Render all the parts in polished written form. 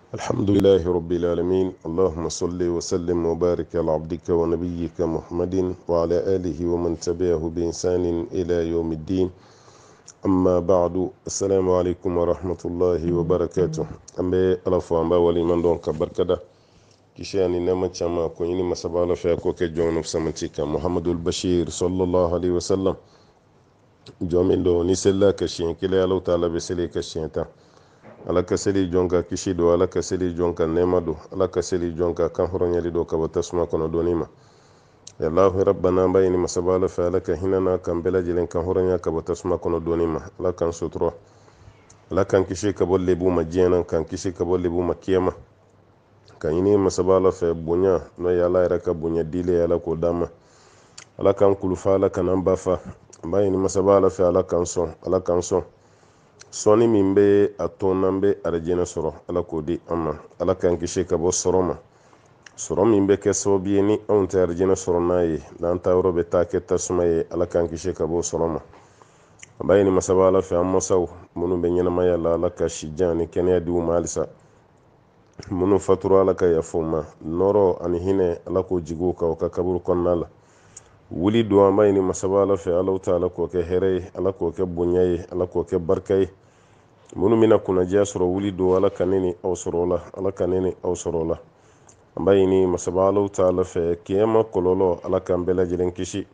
الحمد لله رب العالمين. اللهم صل وسلم وبارك على عبدك ونبيك محمد وعلى آله ومن تبعه بإحسان إلى يوم الدين. أما بعد، السلام عليكم ورحمة الله وبركاته. أمبي ألفو أمبا ولي من دون كبركدا كشاني نما چما كوني مسبالة فيكو كجون نفسمتك محمد البشير صلى الله عليه وسلم جومين دو نسلا كشين كلا الله تعالى بسلي كشين ala ka seli jonka kisi do, ala ka seli jonka nema do, ala ka seli jonka kan horonyali do kaba tasuma kono donima. Allahu rabbana bayni masabala fa ala ka hinana kan bela jilen kan horonya kaba tasuma kono donima. Ala kan sutro, ala kan kisi kabo lebu majena, kan kisi kabo lebu makiyama, kan yini masabala fa bunya no yala ira ka bunya dile yala ko dama. Ala kan kulufa, ala kan ambafa bayni masabala fa ala kan son sɔni min bɛ a to n'an bɛ arijinɛ sɔrɔ, ala k'o di an ma. Ala k'an kisi ka bɔ sɔrɔ ma, sɔrɔ min bɛ kɛ sababu ye ni anw tɛ arijinɛ sɔrɔ n'a ye, n'an ta yɔrɔ bɛ taa kɛ tasuma ye. Ala k'an kisi ka bɔ sɔrɔ ma. an b'a ɲini masaba ala fɛ, an masaw minnu bɛ ɲɛnamaya la, ala ka si jan ni kɛnɛya di u ma halisa. minnu fatura, ala ka yafa u ma. nɔrɔ ani hinɛ, ala k'o jigi u kan u ka kaburu kɔnɔna la. wuli don, an b'a ɲini masaba ala fɛ, ala ta ala k'o kɛ hɛrɛ ye, ala k'o kɛ bonya ye, ala k'o kɛ barika ye. minnu bɛna kunnajiya sɔrɔ wuli don, ala ka ne ni aw sɔrɔ la, ala ka ne ni aw sɔrɔ la. an b'a ɲini masaba ala ta ala fɛ, kiyama kɔlɔlɔ ala k'an bɛɛ lajɛlen kisi,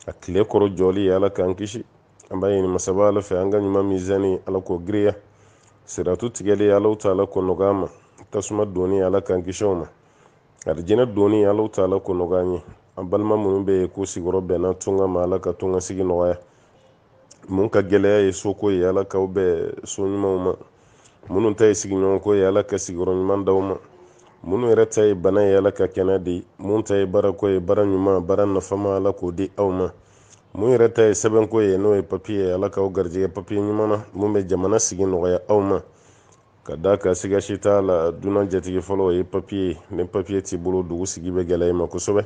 a tile kɔrɔ jɔli ala k'an kisi. an b'a ɲini masaba ala fɛ, an ka ɲuman mizani ala k'o giriya, siratu tigɛli ala ta ala k'o nɔgɔya ma, tasuma doni ala k'an kisi o ma, arijinɛ doni ala ta ala k'o nɔgɔya an ye. an balima minnu bɛ yen k'u sigiyɔrɔ bɛnna tunga ma, ala ka tunga sigi nɔgɔya. mun ka gɛlɛya ye soko ye, ala k'aw bɛɛ so ɲumanw ma. minnu ta ye sigiɲɔgɔn ko ye, ala ka sigiyɔrɔ ɲuman d'aw ma. minnu yɛrɛ ta ye bana ye, ala ka kɛnɛ di. mun ta ye bara ko ye, bara ɲuman, bara nafama, ala k'o di aw ma. mun yɛrɛ ta ye sɛbɛn ko ye, n'o ye papiye ye, ala k'aw garijɛgɛ papiye ɲuman na. mun bɛ jamana sigi nɔgɔya aw ma, ka da ka siga si t'a la. dunan jatigi fɔlɔ o ye papiye. ni papiye t'i bolo, dugu sigi bɛ gɛlɛya i ma kosɛbɛ.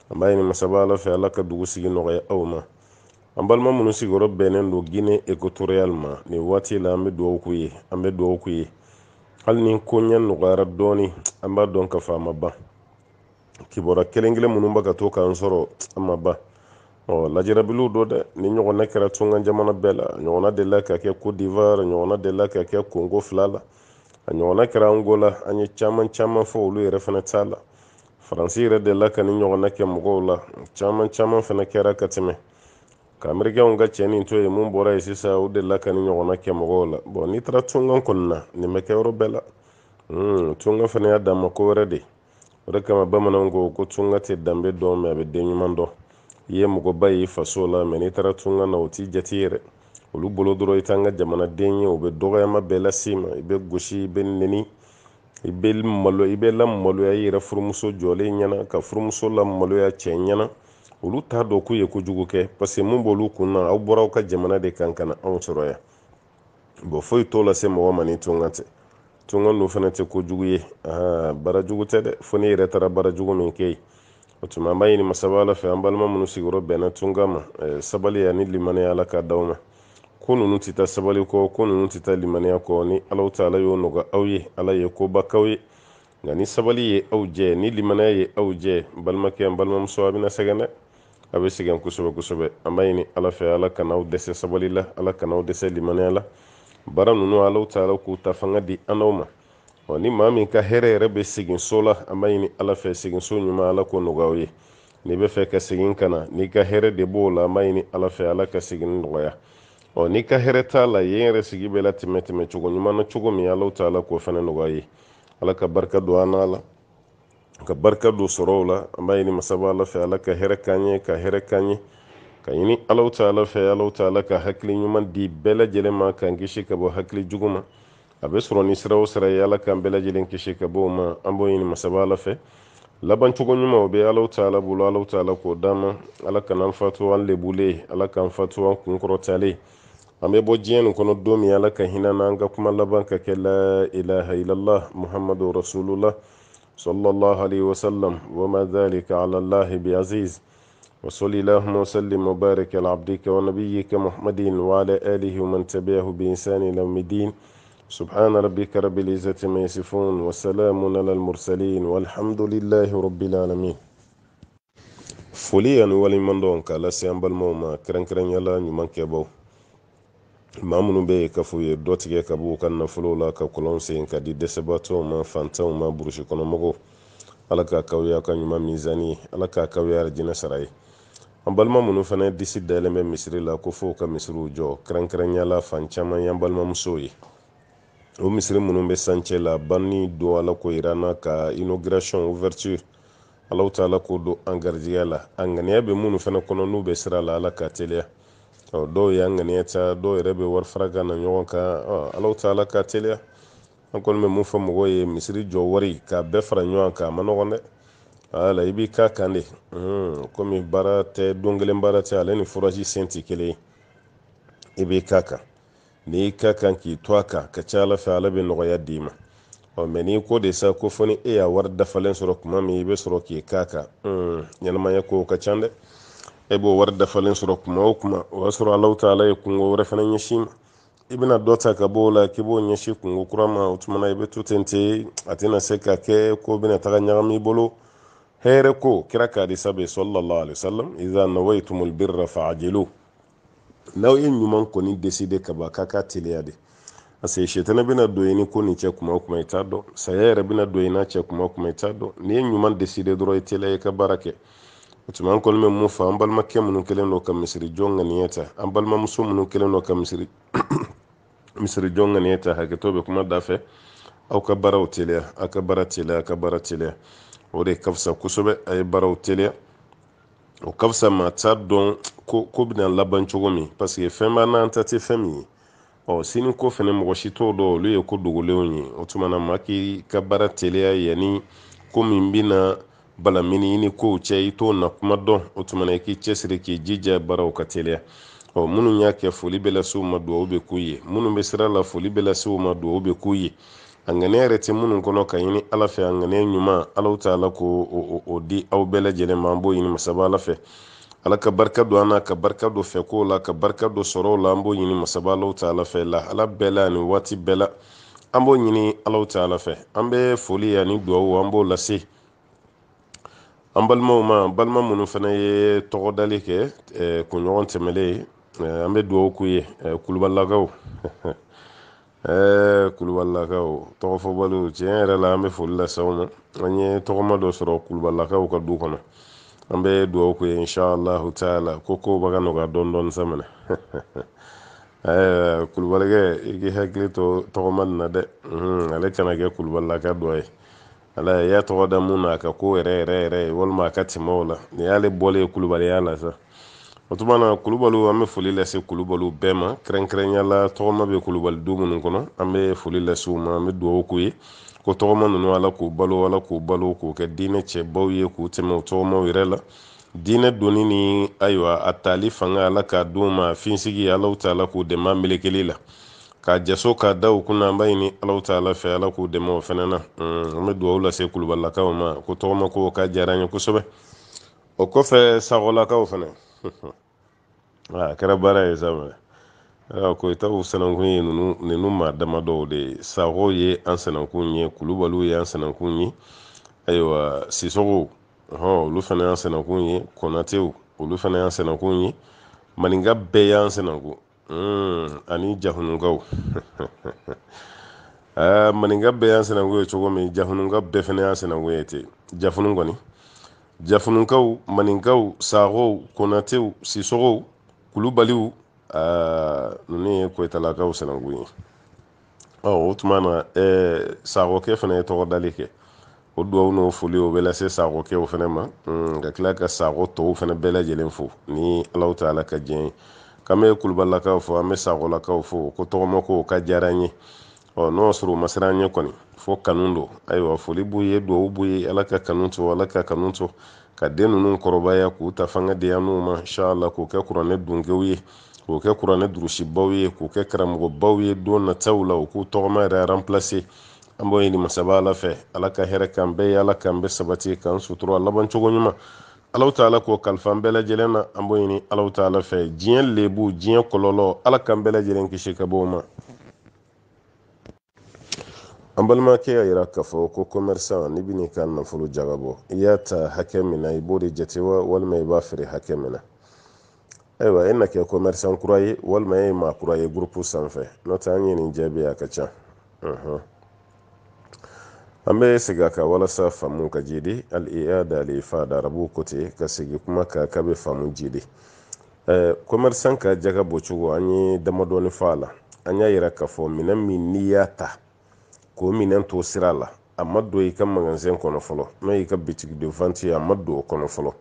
an b'a ɲini masaba ala fɛ, ala ka dugu sigi nɔgɔya aw ma. an balima minnu sigiyɔrɔ bɛnnen don Guinée équatoriale ma, nin waati la an bɛ dugawu k'u ye, an bɛ dugawu k'u ye. hali ni koɲɛ nɔgɔyara dɔɔni, an b'a dɔn ka fɔ a ma ban. kibaruya kelen kelen minnu bɛ ka to k'an sɔrɔ, an ma ban. lajarabiliw don dɛ. ni ɲɔgɔnna kɛra tunga jamana bɛɛ la. ɲɔgɔnna delila ka kɛ Côte d'Ivoire, ɲɔgɔnna delila ka kɛ Congo 2 la, a ɲɔgɔnna kɛra Angola. an ye caman caman fɔ, olu yɛrɛ fana t'a la. faransi yɛrɛ delila ka ni ɲɔgɔnna kɛ mɔgɔw la, caman caman fana kɛra ka tɛmɛ. ka amerikɛnw ka cɛ nin to ye, mun bɔra ye sisan, o delila ka ni ɲɔgɔnna kɛ mɔgɔw la. bon n'i taara tunga kɔni na, nin bɛ kɛ yɔrɔ bɛɛ la. tunga fana y'a dan ma ko wɛrɛ de. o de kama bamananw ko tunga tɛ danbe dɔn, mɛ a bɛ den ɲuman dɔn. i ye mɔgɔba ye i faso la, mɛ n'i taara tunga na, o t'i jate yɛrɛ. olu bolo dɔrɔn i t'an ka jamanaden ye, o bɛ dɔgɔyama bɛɛ lase ma. i bɛ gosi, i bɛ neni, i bɛ lamaloya i yɛrɛ furumuso jɔlen ɲɛna, ka furumuso lamaloya cɛ ɲɛna. olu t'a dɔn k'u ye kojugu kɛ, parce que mun b'olu kun na, aw bɔra aw ka jamana de kan ka na anw sɔrɔ yan. bon foyi t'o lase mɔgɔ ma ni tunga tɛ. tunga ninnu fana tɛ kojugu ye. barajugu tɛ dɛ, fo n'i yɛrɛ taara barajugu min kɛ yen. o tuma an b'a ɲini masaba ala fɛ, an balima minnu sigiyɔrɔ bɛnna tunga ma, sabali ani limaniya ala k'a d'aw ma. ko ninnu tɛ taa sabali kɔ, ko ninnu tɛ taa limaniya kɔ. ni ala ta'ala y'o nɔgɔya aw ye, ala ye koba k'aw ye. nka ni sabali ye aw jɛ, ni limaniya ye aw jɛ, balimakɛ an balimamuso, a bɛna sɛgɛn dɛ. a bɛ sɛgɛn kosɛbɛ kosɛbɛ. an b'a ɲini ala fɛ, ala kan'aw dɛsɛ sabali la, ala kan'aw dɛsɛ limaniya la. baara ninnu ala ta'ala k'u ta fanga di an n'aw ma. ni maa min ka hɛrɛ yɛrɛ bɛ segin so la, an b'a ɲini ala fɛ, segin so ɲuman ala k'o nɔgɔya aw ye. n'i bɛ fɛ ka segin ka na, n'i ka hɛrɛ de b'o la, an b'a ɲini ala fɛ, ala ka segin nɔgɔya. n'i ka hɛrɛ t'a la, yen yɛrɛ sigi bɛ la tɛmɛ cogo ɲuman na cogo min, ala ta'ala k'o fana nɔgɔya ye. ala ka barika don an n'a la, ka barika don sɔrɔw la. an b'a ɲini masaba ala fɛ, ala ka hɛrɛ k'an ye, ka hɛrɛ k'an ye. ka ɲini ala ta'ala fɛ, ala ta'ala ka hakili ɲuman di bɛɛ lajɛlen ma, k'an kisi ka bɔ hakili jugu ma. a bɛ sɔrɔ ni sira o sira ye, ala k'an bɛɛ lajɛlen kisi ka bɔ o ma. an b'o ɲini masaba ala fɛ. laban cogo ɲuman o bɛ ala ta'ala bolo, ala ta'ala k'o d'an ma. ala kan'an fatu an lebulen, ala k'an fatu an kunkɔrɔtalen. an bɛ bɔ diɲɛ nin kɔnɔ don min, ala ka hinɛ n'an ka kuma laban ka kɛ la ilaha illallah muhammadu rasulullah sallallahu alaihi wasallam wa ma dhalika ala allahi bi aziz. wa salli allahumma wa sallim wa barik ala abdika wa nabiyyika muhammadin wa ala alihi wa man tabi'ahu bi ihsan ila yawmiddin. سبحان ربك رب العزة ما يصفون وسلام على المرسلين والحمد لله رب العالمين. foli ani waliɲumandɔn k'a lase an balimaw ma kɛrɛnkɛrɛnyala ɲuman kɛbaw, maa minnu bɛ yen kafo ye dɔ tigɛ ka b'u ka nafolo la ka kɔlɔn sen ka di dɛsɛbaatɔw ma, fantanw ma, burusi kɔnɔmɔgɔw. ala k'a kawya ka ɲuman mizani ye, ala k'a kawya arijinɛ sara ye. an balima minnu fana disi dayɛlɛn bɛ misiri la ko fo ka misiriw jɔ, kɛrɛnkɛrɛnyala fan caman y'an balimamusow ye. o misiri minnu bɛ sancɛ la banni don ala ko yira na ka inauguration ouverture, alaw taala ko don an garijɛgɛ la. a ŋaniya bɛ minnu fana kɔnɔ n'u bɛ sira la, ala ka teliya. dɔw y'an ŋaniya ta, dɔw yɛrɛ bɛ wari fara ka na ɲɔgɔn kan, alaw taala ka teliya. an kɔni bɛ mun fɔ mɔgɔw ye, misiri jɔ wari k'a bɛɛ fara ɲɔgɔn kan a ma nɔgɔn dɛ. ala i b'i ka kan de, komi baara tɛ, don kelen baara tɛ, ale ni furaji sen tɛ kelen ye. i b'i ka kan, n'i ka kan k'i to a kan, ka ca ala fɛ ala bɛ nɔgɔya d'i ma. mɛ n'i ko de sa ko fɔ ni e y'a wari dafalen sɔrɔ tuma min i bɛ sɔrɔ k'i ka kan, ɲɛnamaya ko ka ca dɛ. e b'o wari dafalen sɔrɔ kuma o kuma, o y'a sɔrɔ alaw ta ala ye kungo wɛrɛ fana ɲɛsin ma. i bɛna dɔ ta ka bɔ o la k'i b'o ɲɛsin kungo kura ma, o tuma na i bɛ to ten ten, a tɛna se ka kɛ ko bɛna taga ɲagami i bolo. hɛrɛ ko kira ka hadisa bɛ sallallahu alaihi wasallam, iza nawaitumul birra fa'ajilu. n'aw ye ɲuman kɔni décider ka ban k'a ka teliya de, parce que shetana bɛna don i ni ko nin cɛ kuma o kuma i t'a dɔn, saya yɛrɛ bɛna don i n'a cɛ kuma o kuma i t'a dɔn. n'i ye ɲuman décider dɔrɔn i teliya i ka baara kɛ. o tuma an kɔni bɛ mun fɔ an balimakɛ minnu kɛlen don ka misiri jɔ ŋaniya ta, an balimamuso minnu kɛlen don ka misiri jɔ ŋaniya ta, hakɛto bɛ kuma da fɛ, aw ka baaraw teliya, aw ka baara teliya, aw ka baara teliya. o de ka fisa kosɛbɛ, a ye baaraw teliya. o ka fisa maa t'a dɔn ko bɛna laban cogo min, parce que fɛn b'a n'an ta tɛ fɛn min ye. sini ko fɛnɛ mɔgɔ si t'o dɔn, olu ye ko dogolenw ye. o tuma na maa k'i ka baara teliya yanni ko min bɛna balamini i ni kow cɛ i t'o na kuma dɔn. o tuma na i k'i cɛsiri k'i jija baaraw ka teliya. minnu y'a kɛ foli bɛ lase u ma, dugawu bɛ k'u ye. minnu bɛ sira la foli bɛ lase u ma, dugawu bɛ k'u ye. a ŋaniya yɛrɛ tɛ minnu kɔnɔ ka ɲini ala fɛ, a ŋaniya ɲuman alaw ta ala ko o di aw bɛɛ lajɛlen ma. an b'o ɲini masaba ala fɛ, ala ka barika don an na, ka barika don fɛko la, ka barika don sɔrɔw la. an b'o ɲini masaba alaw ta ala fɛ, lahala bɛɛ la ani waati bɛɛ la. an b'o ɲini alaw ta ala fɛ. an bɛ foli ani dugawu an b'o lase an balimaw ma, balima minnu fana ye tɔgɔdali kɛ kunɲɔgɔn tɛmɛlen, an bɛ dugawu k'u ye. kulubalilakaw kulubalilakaw tɔgɔfɔbaliw, tiɲɛ yɛrɛ la an bɛ foli lase aw ma. an ye tɔgɔma dɔ sɔrɔ kulubalilakaw ka du kɔnɔ. an bɛ dugawu k'u ye inshallahu taala, ko kow bɛ ka nɔgɔya dɔɔni dɔɔni sa minɛ. kulubalikɛ i k'i hakili to tɔgɔma nin na dɛ, ale kana kɛ kulubalilaka dɔ ye. ala ye y'a tɔgɔ da mun na a ka ko yɛrɛ yɛrɛ yɛrɛ, walima a ka tɛmɛ o la, nin y'ale bɔlen ye kulubaliya la sa. o tuma na kulubaliw, an bɛ foli lase kulubaliw bɛɛ ma, kɛrɛnkɛrɛnyala tɔgɔma bɛ kulubali du minnu kɔnɔ. an bɛ foli lase u ma, an bɛ dugawu k'u ye ko tɔgɔma ninnu ala k'u balo, ala k'u balo, k'u kɛ diinɛ cɛbaw ye, k'u tɛmɛ o tɔgɔmaw yɛrɛ la. diinɛ donni ni ayiwa a tali fanga ala k'a d'u ma, finsigi alaw ta ala k'u dɛmɛ melekeli la, k'a jaso k'a da u kunna. an b'a ɲini alaw ta ala fɛ, ala k'u dɛmɛ o fɛnɛ na. an bɛ dugawu lase kulubalilakaw ma ko tɔgɔma ko ka diyara an ye kosɛbɛ. o kɔfɛ sagolakaw fɛnɛ a kɛra baara ye sa mɛ. koyitaw sinankun ye ninnu maa damadɔw de ye. sagow ye an sinankun ye, kulubaliw ye an sinankun ye, ayiwa sisɔgɔw olu fana y'an sinankun ye, kɔnatew olu fana y'an sinankun ye, maninka bɛɛ y'an sinankun, ani jahunukaw. maninka bɛɛ y'an sinankun ye cogo min, jahunuka bɛɛ fana y'an sinankun ye ten. jafunu kɔni, jafunukaw, maninkaw, sagow, kɔnatew, sisɔgɔw, kulubaliw, ninnu ye koyitalakaw sinankun ye. o tuma na sagokɛ fana ye tɔgɔdali kɛ. o duwawu n'o foli o bɛ lase sagokɛw fana ma, ka tila ka sago tɔw fana bɛɛ lajɛlen fo ni alaw ta ala ka diɲɛ ye. k'an bɛ kulubalilakaw fo, an bɛ sagolakaw fo, ko tɔgɔma ko ka diyara an ye. n'o sɔrɔ o ma siran an ɲɛ kɔni, fo kanu don. ayiwa foli b'u ye, duwawu b'u ye, ala ka kanu to, ala ka kanu to, ka den ninnu kɔrɔbaya k'u ta fanga di an n'u ma inshallah, k'u kɛ kuranɛ dunkew ye, k'u kɛ kuranɛ durusibaw ye, k'u kɛ karamɔgɔbaw ye don nataw la, u k'u tɔgɔma yɛrɛ remplacer. an b'o ɲini masaba ala fɛ, ala ka hɛrɛ k'an bɛɛ ye, ala k'an bɛɛ sabati, k'an sutura laban cogo ɲuman. alaw ta ala k'o kalifa an bɛɛ lajɛlen na. an b'o ɲini alaw ta ala fɛ, diɲɛ lebu, diɲɛ kɔlɔlɔ, ala k'an bɛɛ lajɛlen kisi ka bɔ o ma. an balimakɛ y'a yira k'a fɔ ko commerçant ni bɛn'i ka nafolo jagabɔ i y'a ta hakɛ min na i b'o de jate walima i b'a feere hakɛ min na. Ayiwa e na kɛ commerçant kura ye walima e ye maa kura ye groupe sanfɛ n'o tɛ an ye nin jaabi a ka ca. An bɛ segin a kan walasa faamu ka jidi al-i'ada al-ifada arabu kote ka segin kuma kan k'a bɛ faamu jidi. Commerçant ka jaga bɔcogo an ye damadɔni fɔ a la. An y'a yira k'a fɔ minɛn min n'i y'a ta k'o minɛn to sira la a ma don i ka magasin kɔnɔ fɔlɔ n'o y'i ka boutique de vente ye a ma don o kɔnɔ fɔlɔ.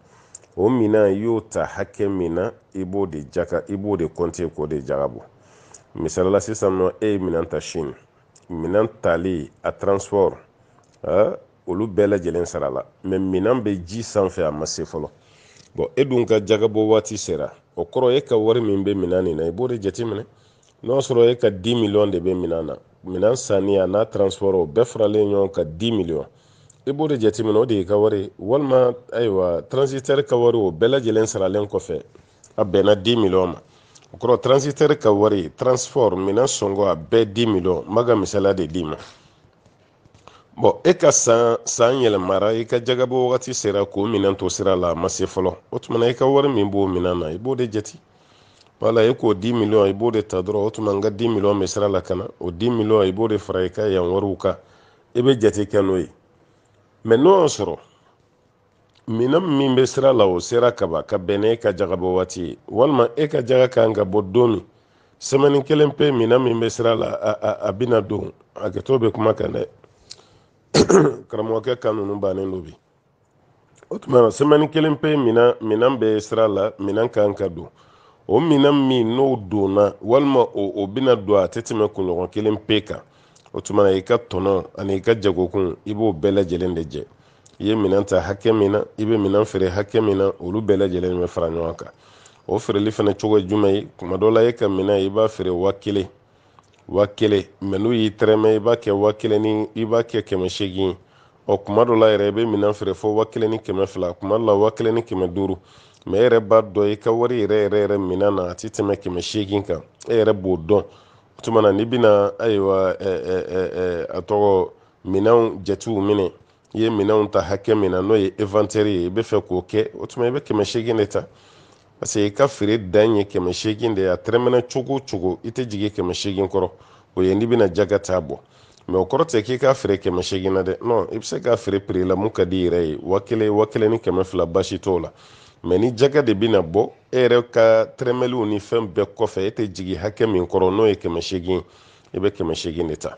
O minɛn i y'o ta hakɛ min na i b'o de compter k'o de jagabɔ. Misali la sisan nɔ e ye minɛn ta Chine minɛn tali a transport olu bɛɛ lajɛlen sara la mais minɛn bɛ ji sanfɛ a ma se fɔlɔ. Bon e dun ka jagabɔ waati sera o kɔrɔ e ka wari min bɛ minɛn nin na i b'o de jateminɛ n'o sɔrɔ e ka 10 millions de bɛ minɛn na minɛn sanni a n'a transport o bɛɛ faralen ɲɔgɔn kan 10 millions i b'o de jateminɛ o de y'i ka wari walima ayiwa transitaire ka wari o bɛɛ lajɛlen saralen kɔfɛ a bɛnna 10 millions ma o kɔrɔ transitaire ka wari transport minɛn sɔngɔ a bɛɛ 10 millions n b'a ka misaliya de d'i ma. Bon e ka san yɛlɛmara i ka jagabɔ wagati sera k'o minɛn to sira la a ma se fɔlɔ o tuma na i ka wari min b'o minɛn na i b'o de jate wala e k'o 10 millions i b'o de ta dɔrɔn o tuma n ka 10 millions bɛ sira la ka na o 10 millions i b'o de fara i ka yan wariw kan i bɛ jate kɛ n'o ye. Mais n'o y'a sɔrɔ minɛn min bɛ sira la o sera kaban ka bɛn n'e ka jagabɔ waati ye walima e ka jaga kan ka bɔ don min semaine kelen pe minɛn min bɛ sira la a bɛna don hakɛto bɛ kuma kan dɛ karamɔgɔkɛ kan ninnu bannen do bi o tuma na semaine kelen pe minɛn bɛ sira la minɛn kan ka don o minɛn min n'o donna walima o bɛna don a tɛ tɛmɛ kunɲɔgɔn kelen pe kan o tuma na i ka tɔnɔ ani i ka jagokun i b'o bɛɛ lajɛlen de jɛ i ye minɛn ta hakɛ min na i bɛ minɛn feere hakɛ min na olu bɛɛ lajɛlen bɛ fara ɲɔgɔn kan o feereli fana cogo ye jumɛn ye tuma dɔ la e ka minɛn i b'a feere 1000 mais n'u y'i tɛrɛmɛ i b'a kɛ 1000 i b'a kɛ 800 o tuma dɔ la yɛrɛ i bɛ minɛn feere fo 1200 tuma dɔ la 1500 mais e yɛrɛ b'a dɔn i ka wari yɛrɛ minɛn na a tɛ tɛmɛ 800 kan e yɛrɛ b'o dɔn o tuma na n'i bɛna ayiwa a tɔgɔ minɛnw jatew minɛ i ye minɛnw ta hakɛ min na n'o ye inventaire ye i bɛ fɛ k'o kɛ o tuma i bɛ 800 de ta parce que i ka feere dan ye 800 de ye a tɛrɛmɛna cogo o cogo i tɛ jigin 800 kɔrɔ o ye n'i bɛna jaga t'a bɔ mais o kɔrɔ tɛ k'i ka feere 800 na dɛ non i bɛ se k'a feere prix la mun ka di i yɛrɛ ye 1000 basi t'o la mais ni jaga de bɛna bɔ e yɛrɛ ka tɛrɛmɛliw ni fɛn bɛɛ kɔfɛ e tɛ jigin hakɛ min kɔrɔ n'o ye 800 i bɛ 800 de ta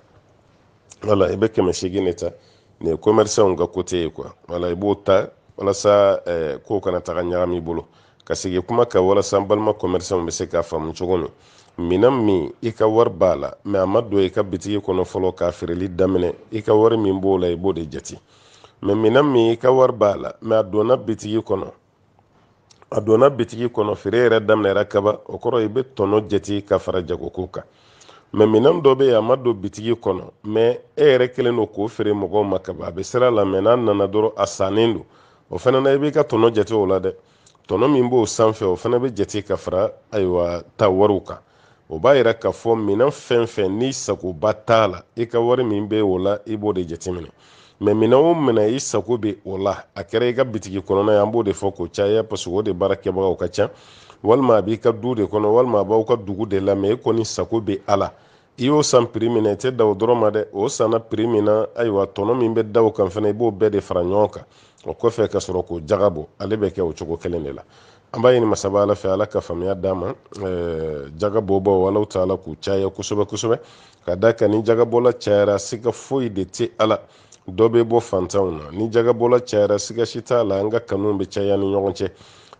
wala i bɛ 800 de ta nin ye commerçant ka côté ye quoi wala i b'o ta walasa kow kana taga ɲagami i bolo ka segin kuma kan walasa an balima commerçant bɛ se k'a faamu cogo min minɛn min i ka wari b'a la mais a ma don i ka bitigi kɔnɔ fɔlɔ k'a feereli daminɛ i ka wari min b'o la i b'o de jate mais minɛn min i ka wari b'a la mais a donna bitigi kɔnɔ feere yɛrɛ daminɛra kaba o kɔrɔ i bɛ tɔnɔ jate ka fara jagoko kan mais minɛn dɔ bɛ yen a ma don bitigi kɔnɔ mais e yɛrɛ kelen don k'o feere mɔgɔw ma kaba a bɛ sira la mais n'a nana dɔrɔn a sannen don o fana na i b'i ka tɔnɔ jate o la dɛ tɔnɔ min b'o sanfɛ o fana bɛ jate ka fara ayiwa ta wariw kan o b'a yira k'a fɔ minɛn fɛn fɛn n'i sagoba t'a la i ka wari min bɛ o la i b'o de jateminɛ mais minɛn o minɛn i sago bɛ o la a kɛra i ka bitigi kɔnɔna ye an b'o de fɔ k'o caya parce que o de baara kɛbagaw ka ca walima a b'i ka du de kɔnɔ walima a b'aw ka dugu de la mais e kɔni sago bɛ a la i y'o san prix min na i tɛ da o dɔrɔn ma dɛ o sanna prix min na ayiwa tɔnɔ min bɛ da o kan fana i b'o bɛɛ de fara ɲɔgɔn kan o kɔfɛ ka sɔrɔ k'o jagabɔ ale bɛ kɛ o cogo kelen de la an b'a ɲini masaba ala fɛ ala ka faamuya d'a ma jagabɔbaw ala ta'ala k'u caya kosɛbɛ kosɛbɛ ka da kan ni jagabɔla cayara siga foyi de tɛ ala dɔ bɛ bɔ fantanw na ni jagabɔla cayara siga si t'a la an ka kanu bɛ caya ni ɲɔgɔn cɛ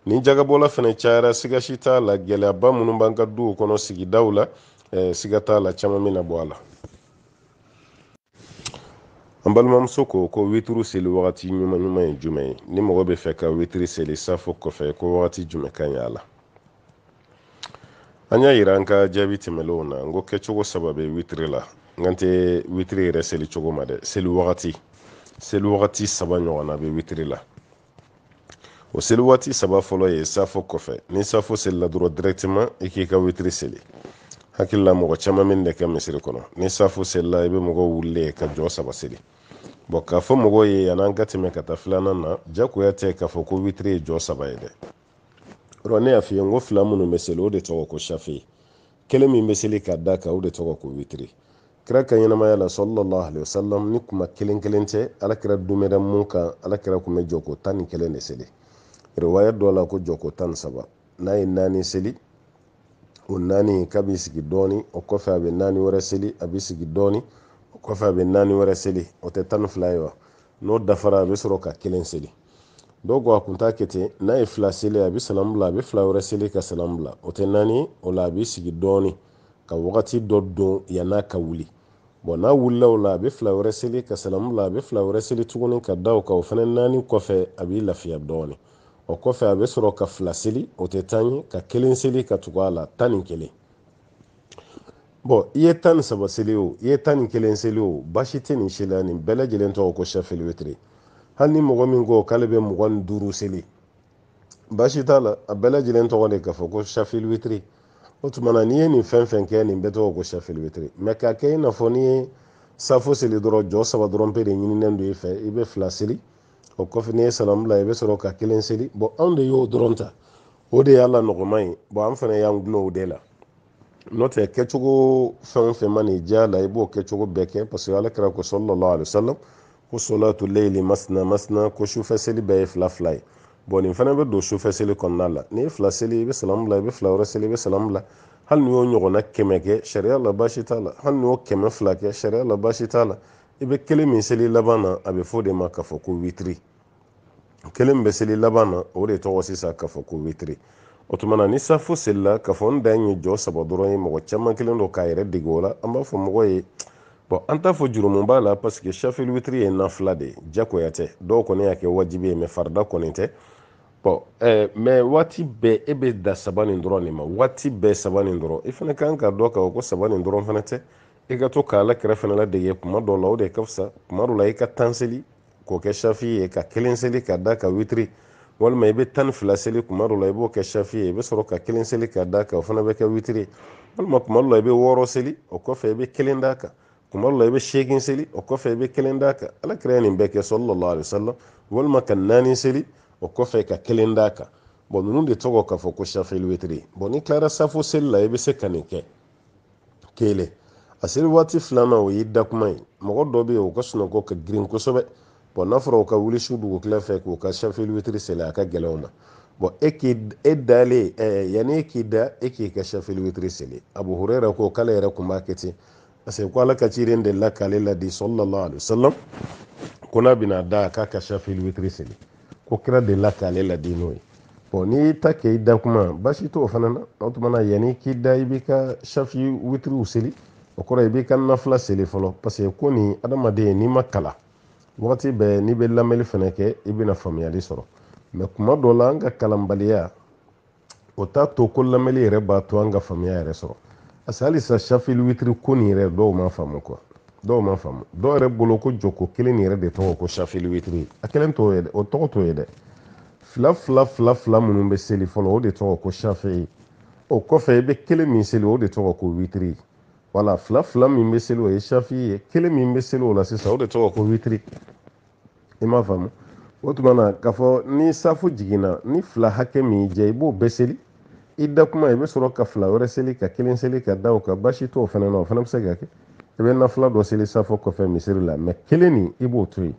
ni jagabɔla fana cayara siga si t'a la gɛlɛyaba minnu b'an ka duw kɔnɔ sigidaw la siga t'a la caman bɛna bɔ a la an balimamuso ko witiri seli wagati ɲuman ye jumɛn ye ni mɔgɔ bɛ fɛ ka witiri seli safo kɔfɛ ko wagati jumɛn ka ɲi a la an y'a yira an ka jaabi tɛmɛlenw na n ko kɛcogo saba bɛ witiri la n kan tɛ witiri yɛrɛ seli cogo ma dɛ seli wagati saba ɲɔgɔnna bɛ witiri la o seli wagati saba fɔlɔ ye safo kɔfɛ ni safo selila dɔrɔn directement i k'i ka witiri seli hakilla mɔgɔ caman min de kɛ misiri kɔnɔ ni safu selila i bɛ mɔgɔ wulilen ka jɔ saba seli bon k'a fɔ mɔgɔw ye yan'an ka tɛmɛ ka taa filanan na jagoya tɛ k'a fɔ ko witiri ye jɔ saba ye dɛ yɔrɔ ne y'a f'i ye n ko fila minnu bɛ seli o de tɔgɔ ko safi kelen min bɛ seli ka da kan o de tɔgɔ ko witiri kira ka ɲɛnamaya la sallallahu alaihi wasallam ni kuma kelen kelen tɛ alakira dumɛra mun kan alakira kun bɛ jɔko 11 de seli riwaya dɔ la ko jɔko 13 n'a ye 4 seli o 4 k'a b'i sigi dɔɔni o kɔfɛ a bɛ 4 wɛrɛ seli a b'i sigi dɔɔni o kɔfɛ a bɛ 4 wɛrɛ seli o tɛ 12 ye wa n'o dafara a bɛ sɔrɔ ka 1 seli dɔw ko a kun t'a kɛ ten n'a ye 2 seli a bɛ salamu bila a bɛ 2 wɛrɛ seli ka salamu bila o tɛ 4 o la a b'i sigi dɔɔni ka wagati dɔ don yan'a ka wuli bon n'a wulila o la a bɛ 2 wɛrɛ seli ka salamu bila a bɛ 2 wɛrɛ seli tuguni ka da o kan o fana 4 kɔfɛ a b'i lafiya dɔɔni o kɔfɛ a bɛ sɔrɔ ka 2 seli o tɛ 10 ye ka 1 seli ka tugu a la 11 bon i ye 13 seli o i ye 11 seli o baasi tɛ nin si la nin bɛɛ lajɛlen tɔgɔ ko shafil witri hali ni mɔgɔ min ko k'ale bɛ 25 seli baasi t'a la a bɛɛ lajɛlen tɔgɔ de k'a fɔ ko shafil witri o tuma na n'i ye nin fɛn fɛn kɛ nin bɛɛ tɔgɔ ko shafil witri mais k'a kɛ i n'a fɔ n'i ye safo seli dɔrɔn jɔ 3 dɔrɔn pe de ɲininen don i fɛ i bɛ 2 seli o kɔfɛ n'i ye salamu bila i bɛ sɔrɔ ka 1 seli bon anw de y'o dɔrɔn ta o de y'ala nɔgɔma ye bon an fana y'an gulon o de la n'o tɛ kɛcogo fɛn o fɛn ma n'i diya la i b'o kɛcogo bɛɛ kɛ parce que alakira ko sallallahu alaihi wasallam ko solatu leili masna masna ko sufɛ seli bɛɛ ye 2 ye bon nin fana bɛ don sufɛ seli kɔnɔna la n'i ye 2 seli i bɛ salamu bila i bɛ 2 wɛrɛ seli i bɛ salamu bila hali n'i y'o ɲɔgɔnna 100 kɛ sariya la baasi t'a la hali n'i y'o 200 kɛ sariya la baasi t'a la i bɛ 1 min seli laban na a bɛ fɔ o de ma k'a fɔ ko witiri 1 min bɛ seli laban na o de tɔgɔ sisan k'a fɔ ko witiri o tuma na ni safo selila k'a fɔ n dan ye jɔ 3 dɔrɔn ye mɔgɔ caman kelen don k'a yɛrɛ dege o la an b'a fɔ mɔgɔ ye bon an t'a fɔ jurumu b'a la parce que shafil witri ye nafila de ye jagoya tɛ dɔw kɔni y'a kɛ wajibi ye mais farida kɔni tɛ bon mais waati bɛɛ e bɛ da 3 nin dɔrɔn de ma waati bɛɛ 3 nin dɔrɔn i fana kan ka dɔn k'a fɔ ko 3 nin dɔrɔn fana tɛ i ka to k'a Alakira fana ladege kuma dɔw la o de ka fisa kuma dɔw la i ka 10 seli k'o kɛ shafi ye ka 1 seli ka da ka witri walima i bɛ 12 seli kuma dɔw la i b'o kɛ shafi ye i bɛ sɔrɔ ka 1 seli ka da kan o fana bɛ kɛ witri walima kuma dɔw la i bɛ 6 seli o kɔfɛ i bɛ 1 da kan kuma dɔw la i bɛ 8 seli o kɔfɛ i bɛ 1 da kan Alakira ye nin bɛɛ kɛ sallallahu alaihi wasallam walima ka 4 seli o kɔfɛ ka 1 da kan bon ninnu de tɔgɔ k'a fɔ ko shafil witri bon ni tilara safo seli la i bɛ se ka nin kɛ kelen a seli waati filanan o y'i da kuma ye mɔgɔ dɔ bɛ yen o ka sunɔgɔ ka girin kosɛbɛ bon n'a fɔra o ka wuli su dugukila fɛ k'o ka shafil witri seli a ka gɛlɛn o ma bon e dalen yanni e k'i da e k'i ka shafil witri seli Abu Huraira ko k'ale yɛrɛ kun b'a kɛ ten parce que ko Ala ka cilen de la k'ale ladi sallallahu alaihi wasallam ko n'a bɛna da k'a ka shafil witri seli ko kira de la k'ale ladi n'o ye bon n'i y'i ta kɛ i da kuma baasi t'o fana na o tuma na yanni k'i da i b'i ka shafi witriw seli o kɔrɔ i b'i ka nafila seli fɔlɔ parce que ko nin adamaden n'i ma kalan wagati bɛɛ n'i bɛ lamɛnni fana kɛ i bɛna faamuyali sɔrɔ mais kuma dɔ la an ka kalanbaliya o t'a to ko lamɛnni yɛrɛ b'a to an ka faamuya yɛrɛ sɔrɔ parce que halisa shafil witri ko nin yɛrɛ dɔw ma faamu quoi dɔw ma faamu dɔw yɛrɛ bolo ko jɔko kelen nin yɛrɛ de tɔgɔ ko shafil witri a kelen t'o ye dɛ o tɔgɔ t'o ye dɛ fila minnu bɛ seli fɔlɔ o de tɔgɔ ko shafi o kɔfɛ i bɛ 1 min seli o de tɔgɔ ko witri wala fila min bɛ seli o ye shafi ye 1 min bɛ seli o la sisan o de tɔgɔ ko witri i m'a faamu o tuma na k'a fɔ ni safo jiginna ni 2 hakɛ min y'i diya i b'o bɛɛ seli i da kuma i bɛ sɔrɔ ka 2 wɛrɛ seli ka 1 seli ka da o kan baasi t'o fana na o fana bɛ se ka kɛ i bɛ nafila dɔ seli safo kɔfɛ misiri la mais 1 nin i b'o to yen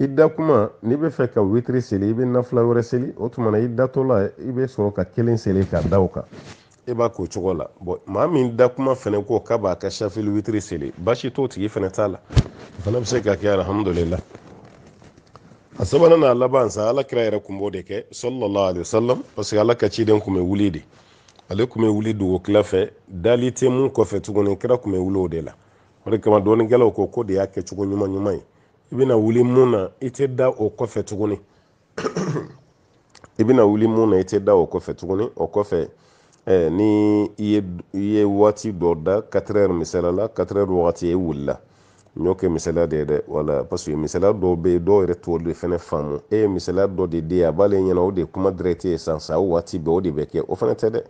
i da kuma n'i bɛ fɛ ka witri seli i bɛ nafila wɛrɛ seli o tuma na i datɔ la i bɛ sɔrɔ ka 1 seli ka da o kan i b'a k'o cogo la bon maa min da kuma fana ko k'a b'a ka shafil witri seli baasi t'o tigi fana t'a la o fana bɛ se ka kɛ alhamdulillah a sabanan n'a laban sa Alakira yɛrɛ kun b'o de kɛ sallallahu alaihi wasallam parce que Ala ka ciden kun bɛ wuli de ale kun bɛ wuli dugukila fɛ dali tɛ mun kɔfɛ tuguni kira kun bɛ wuli o de la o de kama dɔɔninkɛlaw ko de y'a kɛcogo ɲuman ye i bɛna wuli mun na i tɛ da o kɔfɛ tuguni o kɔfɛ ni i ye waati dɔ da 4 heures misala la 4 heures wagati e wulila n y'o kɛ misala de ye dɛ wala parce que misala dɔw bɛ yen dɔw yɛrɛ t'o de fana faamu e ye misala dɔ de di a b'ale ɲɛna o de kuma direct ye san o waati bɛɛ o de bɛ kɛ o fana tɛ dɛ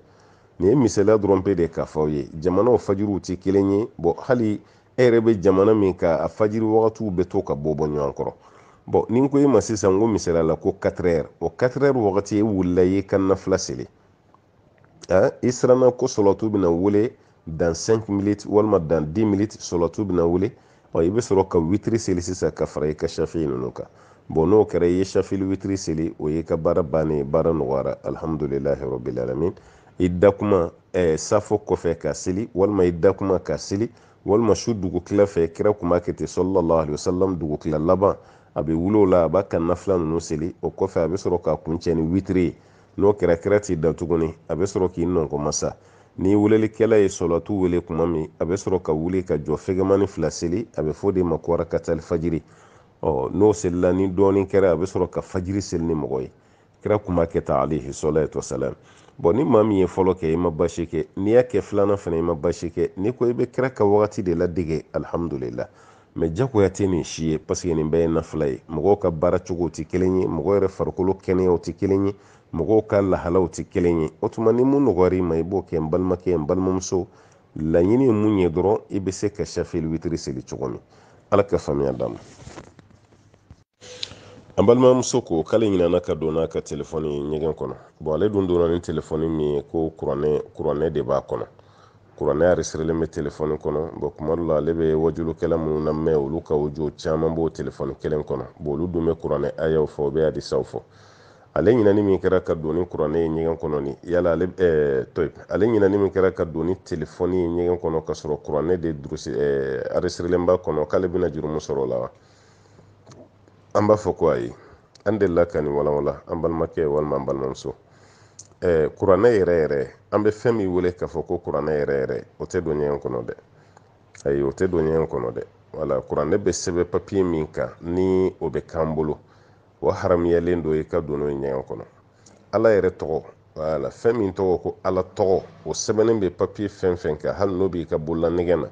ni ye misaliya dɔrɔn pe de k'a fɔ aw ye jamanaw fajiriw tɛ kelen ye bon hali e yɛrɛ bɛ jamana min ka a fajiri wagatiw bɛ to ka bɔ ɲɔgɔn kɔrɔ bon ni n ko e ma sisan ko misaliya la ko 4 heures o 4 heures wagati e wulila i ka nafila seli i siranna ko sɔlɔtu bɛna wele dans 5 minutes walima dans 10 minutes sɔlɔtu bɛna wele i bɛ sɔrɔ ka witiri seli sisan ka fara i ka shafi ninnu kan bon n'o kɛra i ye shafili witiri seli o ye ka baara bannen baara nɔgɔyara alhamdulilahi rabbil alamin i dakuma safo kɔfɛ ka seli walima i dakuma ka seli walima su dugutila fɛ kira kun b'a kɛ ten sallallahu alaihi wasallam dugutila laban a bɛ wuli o la a b'a ka nafila ninnu seli o kɔfɛ a bɛ sɔrɔ k'a kuncɛ ni witiri ye n'o kɛra kira t'i da tuguni a bɛ sɔrɔ k'i nɔnkɔmasa ni welelikɛla ye sɔlatu wele kuma min a bɛ sɔrɔ ka wuli ka jɔ fɛgɛmani 2 seli a bɛ fɔ de ma ko rakatal fajiri n'o selila ni dɔɔnin kɛra a bɛ sɔrɔ ka fajiri seli ni mɔgɔ ye kira kun b'a kɛ ta alayhi salatu wasalam bon ni maa min ye fɔlɔ kɛ i ma basi kɛ n'i y'a kɛ filanan fana i ma basi kɛ ni ko i bɛ kira ka wagati de ladege alhamdulillah mais jagoya tɛ nin si ye parce que nin bɛɛ ye nafila ye mɔgɔw ka baara cogow tɛ kelen ye mɔgɔ yɛrɛ farikolo kɛnɛyaw tɛ kelen ye mɔgɔw ka lahalaw tɛ kelen ye o tuma ni mun nɔgɔyara i ma i b'o kɛ n balimakɛ n balimamuso laɲini ye mun ye dɔrɔn i bɛ se ka shafil witiri seli cogo min ala ka faamuya d'a ma an balimamuso ko k'ale ɲinana ka don n'a ka telefɔni ɲɛgɛn kɔnɔ bon ale dun donna ni telefɔni min ye ko kuranɛ de b'a kɔnɔ kuranɛ aresirelen bɛ telefɔni kɔnɔ bon kuma dɔ la ale bɛ wajulukɛla minnu lamɛn olu ka audio caman b'o telefɔni kelen kɔnɔ bon olu dun bɛ kuranɛ ayaw fɔ u bɛ hadisaw fɔ ale ɲinani min kɛra ka don ni kuranɛ ye ɲɛgɛn kɔnɔ ni yala ale ɲinani min kɛra ka don ni telefɔni ye ɲɛgɛn kɔnɔ ka sɔrɔ kuranɛ de aresirelen b'a kɔnɔ k'ale bɛna jurumu sɔrɔ o la wa an b'a fɔ ko ayi an delila ka nin walawala an balimakɛ walima an balimamuso kuranɛ yɛrɛ yɛrɛ an bɛ fɛn min wele k'a fɔ ko kuranɛ yɛrɛ yɛrɛ o tɛ don ɲɛgɛn kɔnɔ dɛ ayi o tɛ don ɲɛgɛn kɔnɔ dɛ wala kuranɛ bɛ sɛbɛn papiye min kan ni o bɛ k'an bolo o haramuyalen don i ka don n'o ye ɲɛgɛn kɔnɔ ala yɛrɛ tɔgɔ wala fɛn min tɔgɔ ko ala tɔgɔ o sɛbɛnnen bɛ papiye fɛn fɛn kan hali n'o b'i ka bolola nɛgɛn na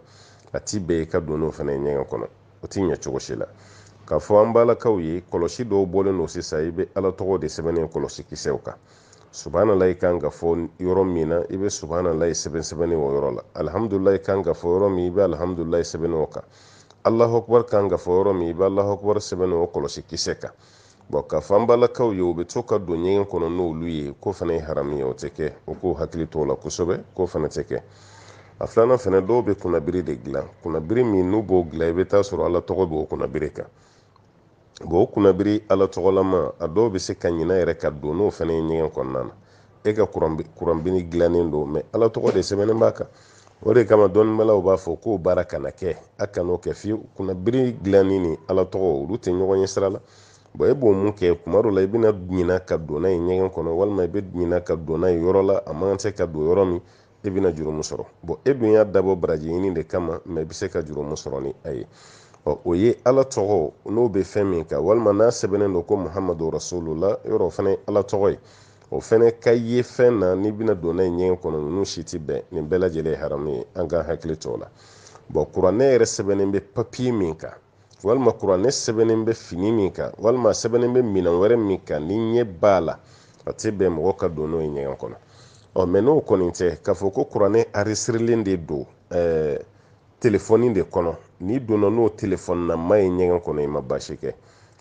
a ti bɛn i ka don n'o fana ye ɲɛgɛn kɔnɔ o ti ɲɛ cogo si la k'a fɔ an balakaw ye kɔlɔsi dɔw bɔlen don sisan i bɛ ala tɔgɔ de sɛbɛnnen kɔlɔsi kisɛw kan subhanallah i kan ka fɔ yɔrɔ min na i bɛ subhanallah sɛbɛnnen o yɔrɔ la alhamdulillah i kan ka fɔ yɔrɔ min i bɛ alhamdulillah sɛbɛnnen o kan allahu akbar kan ka fɔ yɔrɔ min i bɛ allahu akbar sɛbɛnnen o kɔlɔsi kisɛ kan bon k'a fɔ an balakaw ye u bɛ to ka don ɲɛgɛn kɔnɔ n'olu ye ko fana ye haramu ye o tɛ kɛ o k'o hakili to o la kosɛbɛ k'o fana tɛ kɛ a filanan fana dɔw bɛ kunnabiri de dilan kunnabiri min n'u b'o dilan i bɛ taa sɔrɔ ala tɔgɔ b'o kunnabiri kan bon o kunnabiri ala tɔgɔlama a dɔw bɛ se ka ɲina yɛrɛ ka don n'o fana ye ɲɛgɛn kɔnɔna na e ka kuranbini dilannen don mais ala tɔgɔ de sɛbɛnnen b'a kan o de kama dɔnnibalaw b'a fɔ k'o baara kana kɛ a kan'o kɛ fiyewu kunnabiri dilanni ni ala tɔgɔ olu tɛ ɲɔgɔn ye sira la bon e b'o mun kɛ kuma dɔ la i bɛna ɲina ka don n'a ye ɲɛgɛn kɔnɔ walima i bɛ ɲina ka don n'a ye yɔrɔ la a man se ka don yɔrɔ min e bɛna jurumu sɔrɔ bon e dun y'a dabɔ baraji ɲini de kama mais i bɛ se ka jurumu sɔrɔ ni a ye o ye ala tɔgɔ n'o bɛ fɛn min kan walima n'a sɛbɛnnen don ko muhamadu rasulullah yɔrɔ o fana ye ala tɔgɔ ye o fana ka ye fɛn na n'i bɛna don n'a ye ɲɛgɛn kɔnɔ ninnu si tɛ bɛn nin bɛɛ lajɛlen ye haramu ye an ka hakili to o la bon kuranɛ yɛrɛ sɛbɛnnen bɛ papiye min kan walima kuranɛ sɛbɛnnen bɛ fini min kan walima sɛbɛnnen bɛ minɛn wɛrɛ min kan ni ɲɛ b'a la a tɛ bɛn mɔgɔ ka don n'o ye ɲɛgɛn kɔnɔ mais n'o kɔni tɛ k'a fɔ ko kuranɛ aresirilen de don telefɔni de kɔnɔ n'i donna n'o telefɔni na ma ye ɲɛgɛn kɔnɔ i ma basi kɛ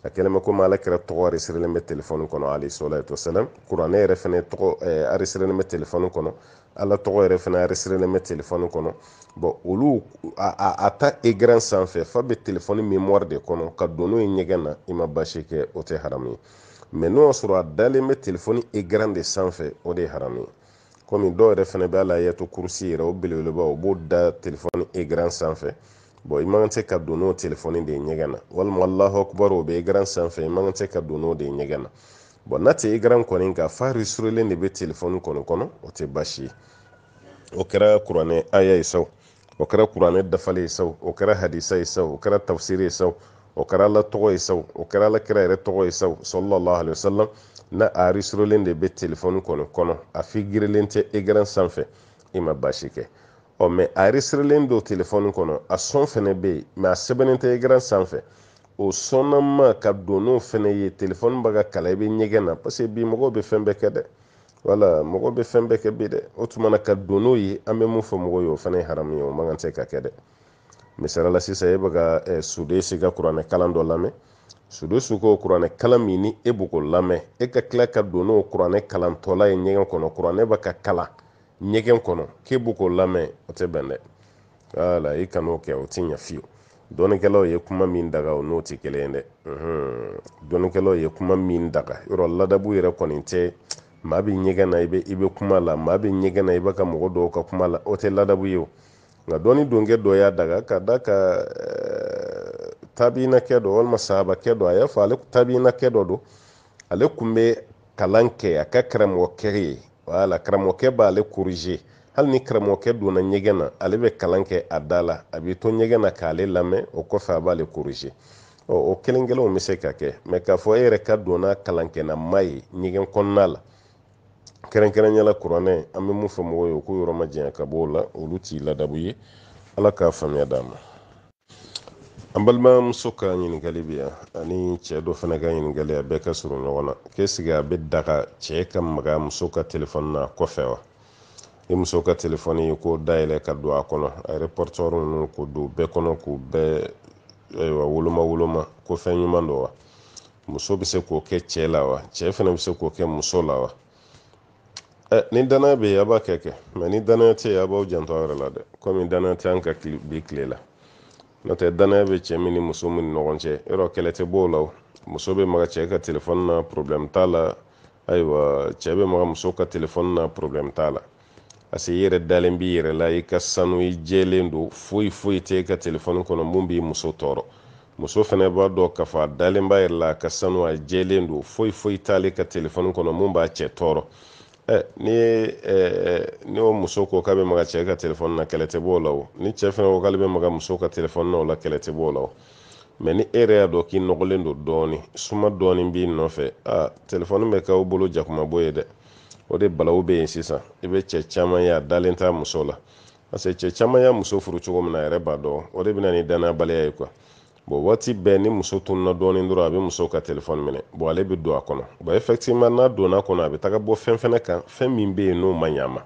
a kɛlen bɛ komi ala kɛra tɔgɔ aresirilen bɛ telefɔni kɔnɔ alayhi salatu wasalam kuranɛ yɛrɛ fana tɔgɔ aresirilen bɛ telefɔni kɔnɔ ala tɔgɔ yɛrɛ fana aresirilen bɛ telefɔni kɔnɔ bon olu a ta écran sanfɛ fa bɛ telefɔni mémoire de kɔnɔ ka don n'o ye ɲɛgɛn na i ma basi kɛ o tɛ haramu ye mais n'o y'a sɔrɔ a dalen bɛ telefɔni écran de sanfɛ o de ye haramu ye komi dɔw yɛrɛ fana bɛ ala ayatul kursi yɛrɛ o belebeleba o b'o da telefɔni écran sanfɛ bon i man kan tɛ ka don n'o telefɔni de ye ɲɛgɛn na walima allahu akbar o bɛ écran sanfɛ i man kan tɛ ka don n'o de ye ɲɛgɛn na bon n'a tɛ écran kɔni kan f'a enregistrelen de bɛ telefɔni kɔnɔ o tɛ basi ye o kɛra kuranɛ aya ye saw o kɛra kuranɛ dafalen ye saw o kɛra hadisa ye saw o kɛra tafsiri ye saw o kɛra ala tɔgɔ ye saw o kɛra ala kira yɛrɛ tɔgɔ ye saw sallallahu alaihi wasallam na a enregistrelen de bɛ telefɔni kɔnɔ a figurelen tɛ écran sanfɛ i ma basi kɛ mais a enregistrelen don telefɔni kɔnɔ a sɔn fana bɛ yen mais a sɛbɛnnen tɛ écran sanfɛ o sɔnnama ka don n'o fana ye telefɔni bɛ ka kala i bɛ ɲɛgɛn na parce que bi mɔgɔw bɛ fɛn bɛɛ kɛ dɛ wala mɔgɔ bɛ fɛn bɛɛ kɛ bi dɛ o tuma na ka don n'o ye an bɛ mun fɔ mɔgɔ ye o fana ye haramu ye o man kan tɛ ka kɛ dɛ misalala sisan e bɛ ka suden si ka kuranɛ kalan dɔ lamɛn sudo su ko kuranɛ kalan min ni e b'o lamɛn e ka tila ka don n'o kuranɛ kalantɔla ye ɲɛgɛn kɔnɔ kuranɛ bɛ ka kalan ɲɛgɛn kɔnɔ k'e b'o lamɛn o tɛ bɛn dɛ wala i kan'o kɛ o tɛ ɲɛ fiyewu dɔnnikɛlaw ye kuma min daga o n'o tɛ kelen ye dɛ dɔnnikɛlaw ye kuma min daga yɔrɔ ladabu yɛrɛ kɔni tɛ maa bɛ ɲɛgɛn na i bɛ kuma la maa bɛ ɲɛgɛn na i bɛ ka mɔgɔ dɔw ka kuma la o tɛ ladabu ye o nka dɔnni donkɛ dɔ y'a daga ka da ka tabiinakɛ dɔ walima sahabakɛ dɔ a y'a fɔ ale tabiinakɛ dɔ don ale tun bɛ kalan kɛ a ka karamɔgɔkɛ ye wala karamɔgɔkɛ b'ale corriger hali ni karamɔgɔkɛ donna ɲɛgɛn na ale bɛ kalan kɛ a da la a bɛ to ɲɛgɛn na k'ale lamɛn o kɔfɛ a b'ale corriger o kelen kelenw bɛ se ka kɛ mɛ k'a fɔ e yɛrɛ ka donna kalan kɛ na maa ye ɲɛgɛn kɔnɔna la kɛrɛnkɛrɛnyala kuranɛ an bɛ mun fɔ mɔgɔw ye o k'u yɔrɔ ma janya ka bɔ o la olu t'i ladabu ye ala k'a faamuya d'a ma an balimamuso ka ɲininkali bɛ yan ani cɛ dɔ fana ka ɲininkali a bɛɛ ka surun ɲɔgɔn na k'esike a bɛ daga cɛ ka maga muso ka telefɔni na kɔfɛ wa i muso ka telefɔni ko dayɛlɛ ka don a kɔnɔ a yɛrɛ pɔrtɔri ninnu k'o don bɛɛ kɔnɔ k'u bɛɛ woloma ko fɛn ɲuman don wa muso bɛ se k'o kɛ cɛ la wa cɛ fana bɛ se k'o kɛ muso la wa ni danaya bɛ yen a b'a kɛ mɛ ni danaya tɛ yen a b'aw janto a yɛrɛ la dɛ komi danaya tɛ an ka bi tile la n'o tɛ danaya bɛ cɛ min ni muso min ni ɲɔgɔn cɛ yɔrɔ kɛlɛ tɛ b'o la muso bɛ maga cɛ ka telefɔni na problème t'a la ayiwa cɛ bɛ maga muso ka telefɔni na problème t'a la parce que i yɛrɛ dalen b'i yɛrɛ la i ka sanu i jɛlen don foyi tɛ e ka telefɔni kɔnɔ mun b'i muso tɔɔrɔ muso fana b'a dɔn k'a fɔ a dalen b'a yɛrɛ la a ka sanu a jɛlen don foyi t'ale ka telefɔni kɔnɔ mun b'a cɛ tɔɔrɔ ni o muso ko k'a bɛ maga cɛ ka telefɔni na kɛlɛ tɛ b'o la o ni cɛ fana ko k'ale bɛ maga muso ka telefɔni na o la kɛlɛ tɛ b'o la o mɛ ni e yɛrɛ y'a dɔn k'i nɔgɔlen don dɔɔni suma dɔɔni b'i nɔfɛ telefɔni bɛ k'aw bolo jakumabo ye dɛ o de balawu bɛ yen sisan i bɛ cɛ caman ye a dalen t'a muso la parce que cɛ caman y'a muso furu cogo min na a yɛrɛ b'a dɔn o de bɛ na ni danayabaliya ye quoi bon waati bɛɛ ni muso tununa dɔɔni dɔrɔn a bɛ muso ka telefɔni minɛ bon ale bɛ don a kɔnɔ bon effectivement n'a donna a kɔnɔ a bɛ taga bɔ fɛn fɛnɛ kan fɛn min bɛ yen n'o ma ɲɛ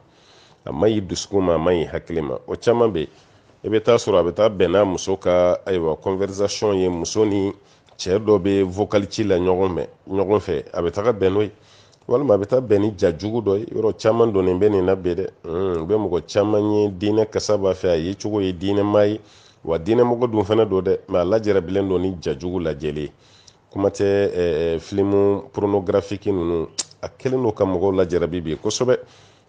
a ma ɲi dusukun ma a ma ɲi hakili ma o caman bɛ yen i bɛ taa sɔrɔ a bɛ taa bɛn n'a muso ka ayiwa conversation ye muso ni cɛ dɔ bɛ vocal ci la ɲɔgɔn fɛ a bɛ taga bɛn n'o ye walima a bɛ taa bɛn ni ja jugu dɔ ye yɔrɔ caman donnen bɛ nin na bi dɛ u bɛ mɔgɔ caman ye diinɛ kasa b'a fɛ a ye cogo ye diinɛ maa ye wa diinɛmɔgɔ dun fana don dɛ mɛ a lajarabilen don ni ja jugu lajɛlen kuma tɛ filimu pornographique ninnu a kelen don ka mɔgɔw lajarabi bi kosɛbɛ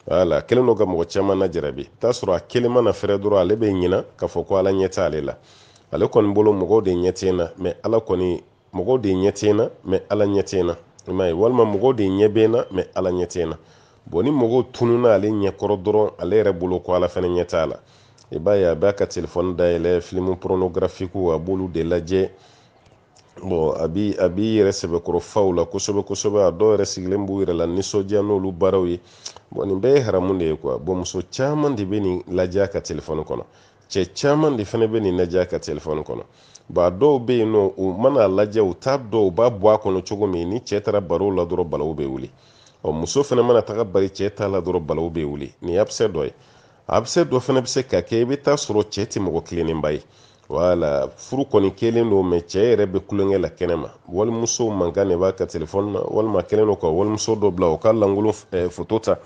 wala a kelen don ka mɔgɔ caman lajarabi t'a sɔrɔ a kelen mana fɛrɛ dɔrɔn ale bɛ ɲina k'a fɔ ko ala ɲɛ tɛ ale la ale kɔni bolo mɔgɔw de ɲɛ tɛ na mɛ ala kɔni mɔgɔw de ɲɛ tɛ na mɛ ala ɲɛ tɛ na i m'a ye walima mɔgɔw de ɲɛ bɛ na mɛ ala ɲɛ tɛ na bon ni mɔgɔw tununa ale ɲɛkɔrɔ dɔrɔn ale yɛrɛ bolo ko ala fana ɲɛ t'a la i b'a ye a b'a ka telefɔni dayɛlɛ filimu pornographique a b'olu de lajɛ bon a b'i yɛrɛ sɛbɛkɔrɔ faw la kosɛbɛ a dɔw yɛrɛ sigilen b'u yɛrɛ la nisɔndiya n'olu baaraw ye bon nin bɛɛ ye haramu de ye quoi bon muso caman de bɛ nin lajɛ a ka telefɔni kɔnɔ cɛ caman de fana bɛ nin lajɛ a ka telefɔni kɔnɔ bon a dɔw bɛ yen nɔ u mana lajɛ u t'a dɔn u b'a bɔ a kɔnɔ cogo min ni cɛ taara baro la dɔrɔn balawu bɛ wuli muso fana mana taga bari cɛ ta la dɔrɔn balawu bɛ wuli nin ye abisɛ dɔ ye abisɛ dɔ fana bɛ se ka kɛ i bɛ taa sɔrɔ cɛ tɛ mɔgɔ tilennenba ye wala furu kɔni kelen don mɛ cɛ yɛrɛ bɛ kulonkɛ la kɛnɛ ma walimuso mankan de b'a ka telefɔni na walima kelen don ka walimuso dɔ bila o ka lankolon foto ta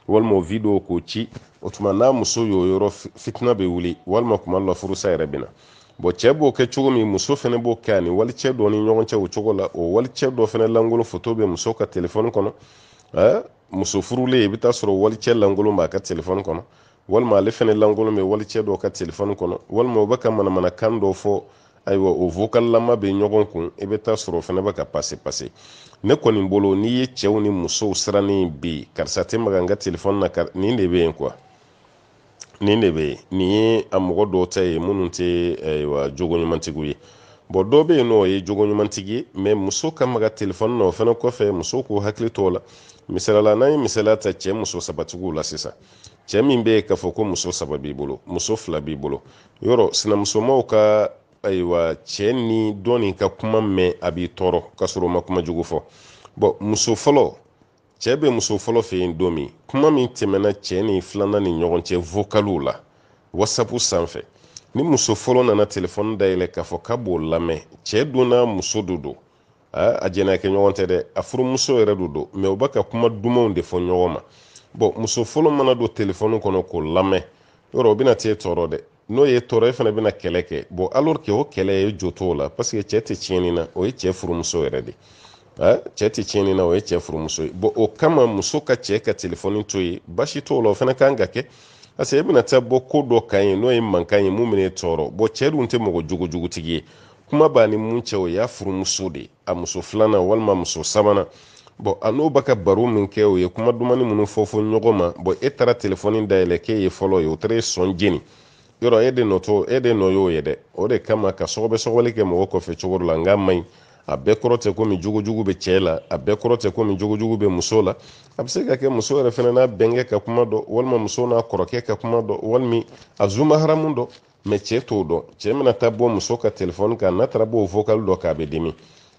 walima o video k'o ci o tuma n'a muso y'o yɔrɔ fitina bɛ wuli walima kuma dɔ la furusa yɛrɛ bɛ na bon cɛ b'o kɛ cogo min muso fana b'o kɛ ani walicɛ dɔ ni ɲɔgɔn cɛ o cogo la o walicɛ dɔ fana lankolon foto bɛ muso ka telefɔni kɔnɔ muso furulen i bɛ taa sɔrɔ walicɛ lankolon b'a ka telefɔni kɔnɔ walima ale fana lankolon bɛ walicɛ dɔ ka telefɔni kɔnɔ walima o bɛ ka manamanakan dɔ fɔ ayiwa o vocal lama bɛ ɲɔgɔn kun i bɛ taa sɔrɔ o fana bɛ ka pase ne kɔni bolo n'i ye cɛw ni musow sirannen bi karisa tɛ maga n ka telefɔni na nin de bɛ yen quoi nin de bɛ yen nin ye a mɔgɔ dɔw ta ye minnu tɛ ayiwa jogo ɲumantigiw ye bon dɔw bɛ yen nɔ o ye jogo ɲumantigi ye mɛ muso ka maga telefɔni na o fana kɔfɛ muso k'o hakili to o la misalala n'an ye misaliya ta cɛ muso sabatigiw la sisan cɛ min bɛ yen k'a fɔ ko muso saba b'i bolo muso fila b'i bolo yɔrɔ sinamusomaw ka ayiwa cɛ ni dɔ nin ka kuma mɛn a b'i tɔɔrɔ k'a sɔrɔ o ma kuma jugu fɔ bon muso fɔlɔ cɛ bɛ muso fɔlɔ fɛ yen don min kuma min tɛmɛna cɛ ni filanan ni ɲɔgɔn cɛ vocaliw la whatsapp sanfɛ ni muso fɔlɔ nana telefɔni dayɛlɛ k'a fɔ k'a b'o lamɛn cɛ don n'a muso don a jɛnɛ kɛ ɲɔgɔn tɛ dɛ a furumuso yɛrɛ don mais u b'a ka kuma dumanw de fɔ ɲɔgɔn ma bon muso fɔlɔ mana don telefɔni kɔnɔ k'o lamɛn yɔrɔ o bɛna t'e tɔɔrɔ dɛ n'o ye tɔɔrɔ e fana bɛna kɛlɛ kɛ bon alors que o kɛlɛ ye jo t'o la parce que cɛ tɛ tiɲɛni na o ye cɛ furumuso yɛrɛ de cɛ tɛ tiɲɛni na o ye cɛ furumuso ye bon o kama muso ka cɛ ka telefɔni to ye basi t'o la o fana kan ka kɛ parce que e bɛna taa bɔ ko dɔ kan ye n'o ye mankan ye mun bɛna e tɔɔrɔ bon cɛ dun tɛ mɔgɔ jugujugutigi ye kuma b'a ni mun cɛ o y'a furumuso de a muso filanan walima muso sabanan bon a n'o b'a ka baro min kɛ o ye kuma dumani minnu fɔ ɲɔgɔn ma bon e taara telefɔni dayɛlɛ k'e ye fɔlɔ ye o taara e sɔn jeni yɔrɔ e de nɔ y'o ye dɛ o de kama ka sɔgɔbɛ kɛ mɔgɔ kɔfɛ cogo la nka maɲi a bɛɛ kɔrɔ tɛ komi jugujugu bɛ cɛ la a bɛɛ kɔrɔ tɛ komi jugujugu bɛ muso la a bɛ se ka kɛ muso yɛrɛ fana n'a bɛnkɛ ka kuma dɔ walima muso n'a kɔrɔkɛ ka kuma dɔ walima a zuma haramu dɔ mais cɛ t'o dɔn cɛ bɛna taa bɔ muso ka telefɔni kan n'a taara bɔ o vocal dɔ k'a bɛ dimi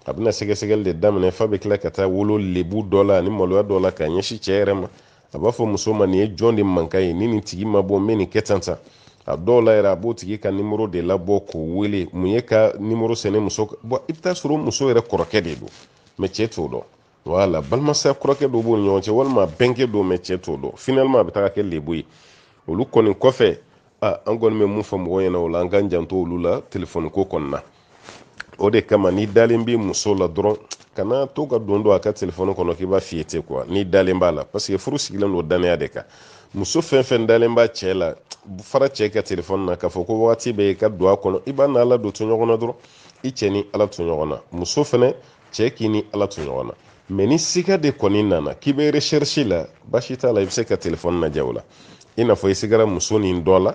a bɛna sɛgɛsɛgɛli de daminɛ fa bɛ tila ka taa wolo lebu dɔ la ani maloya dɔ la ka ɲɛsin cɛ yɛrɛ ma a b'a fɔ muso ma nin ye jɔn de mankan ye ni nin tigi ma bɔ n bɛ nin kɛ tan a dɔw la yɛrɛ a b'o tigi ka nimero de labɔ k'o wele mun ye ka nimero sɛnɛ muso bon i bɛ taa sɔrɔ muso yɛrɛ kɔrɔkɛ de don mais cɛ t'o dɔn voilà balimasa kɔrɔkɛ dɔ b'o ni ɲɔgɔn cɛ walima bɛnkɛ don mais cɛ t'o dɔn finalement a bɛ taa kɛ lebu ye olu kɔni kɔfɛ an kɔni bɛ mun fɔ mɔgɔw ɲɛna o la an k'an janto olu la telefɔni ko kɔnɔna na o de kama ni dalen bɛ muso la dɔrɔn kana to ka don a ka telefɔni kɔnɔ k'i b'a fiyɛ ten quoi ni dalen b'a la parce que furu sigilen don danaya de kan muso fɛn fɛn dalen b'a cɛ la fara cɛ ka telefɔni na k'a fɔ ko waati bɛ i ka don a kɔnɔ i b'a ni ala don to ɲɔgɔn na dɔrɔn i cɛ ni ala to ɲɔgɔn na muso fɛnɛ cɛ k'i ni ala to ɲɔgɔn na mais ni siga de kɔni nana k'i bɛ recherche la basi t'a la i bɛ se ka telefɔni lajɛ o la i n'a fɔ i sigara muso nin dɔ la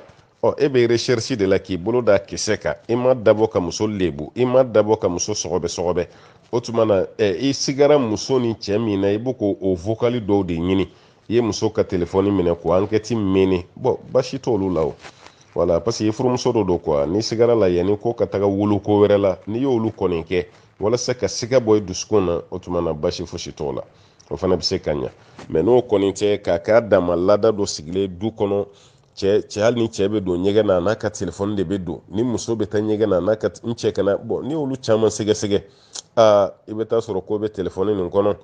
e bɛ recherche de la k'i bolo da kisɛ kan i ma dabɔ ka muso lebu i ma dabɔ ka muso sɔgɔbɛ o tuma na i sigara muso ni cɛ min na i b'o k'o vocal dɔw de ɲini i ye muso ka telefɔni minɛ k'o enquête mene bon basi t'olu la o voilà parce que i furumuso dɔ don quoi ni sigara la yanni ko ka taga wolo ko wɛrɛ la n'i y'olu kɔni kɛ walasa ka siga bɔ i dusukun na o tuma na basi fosi t'o la o fana bɛ se ka ɲa mais n'o kɔni tɛ k'a k'a dama lada dɔ sigilen du kɔnɔ cɛ hali ni cɛ bɛ don ɲɛgɛn na n'a ka telefɔni de bɛ don ni muso bɛ taa ɲɛgɛn na n'a ka n cɛ kana bon ni olu caman sɛgɛsɛgɛ i bɛ taa sɔrɔ ko bɛ telefɔni nin kɔnɔ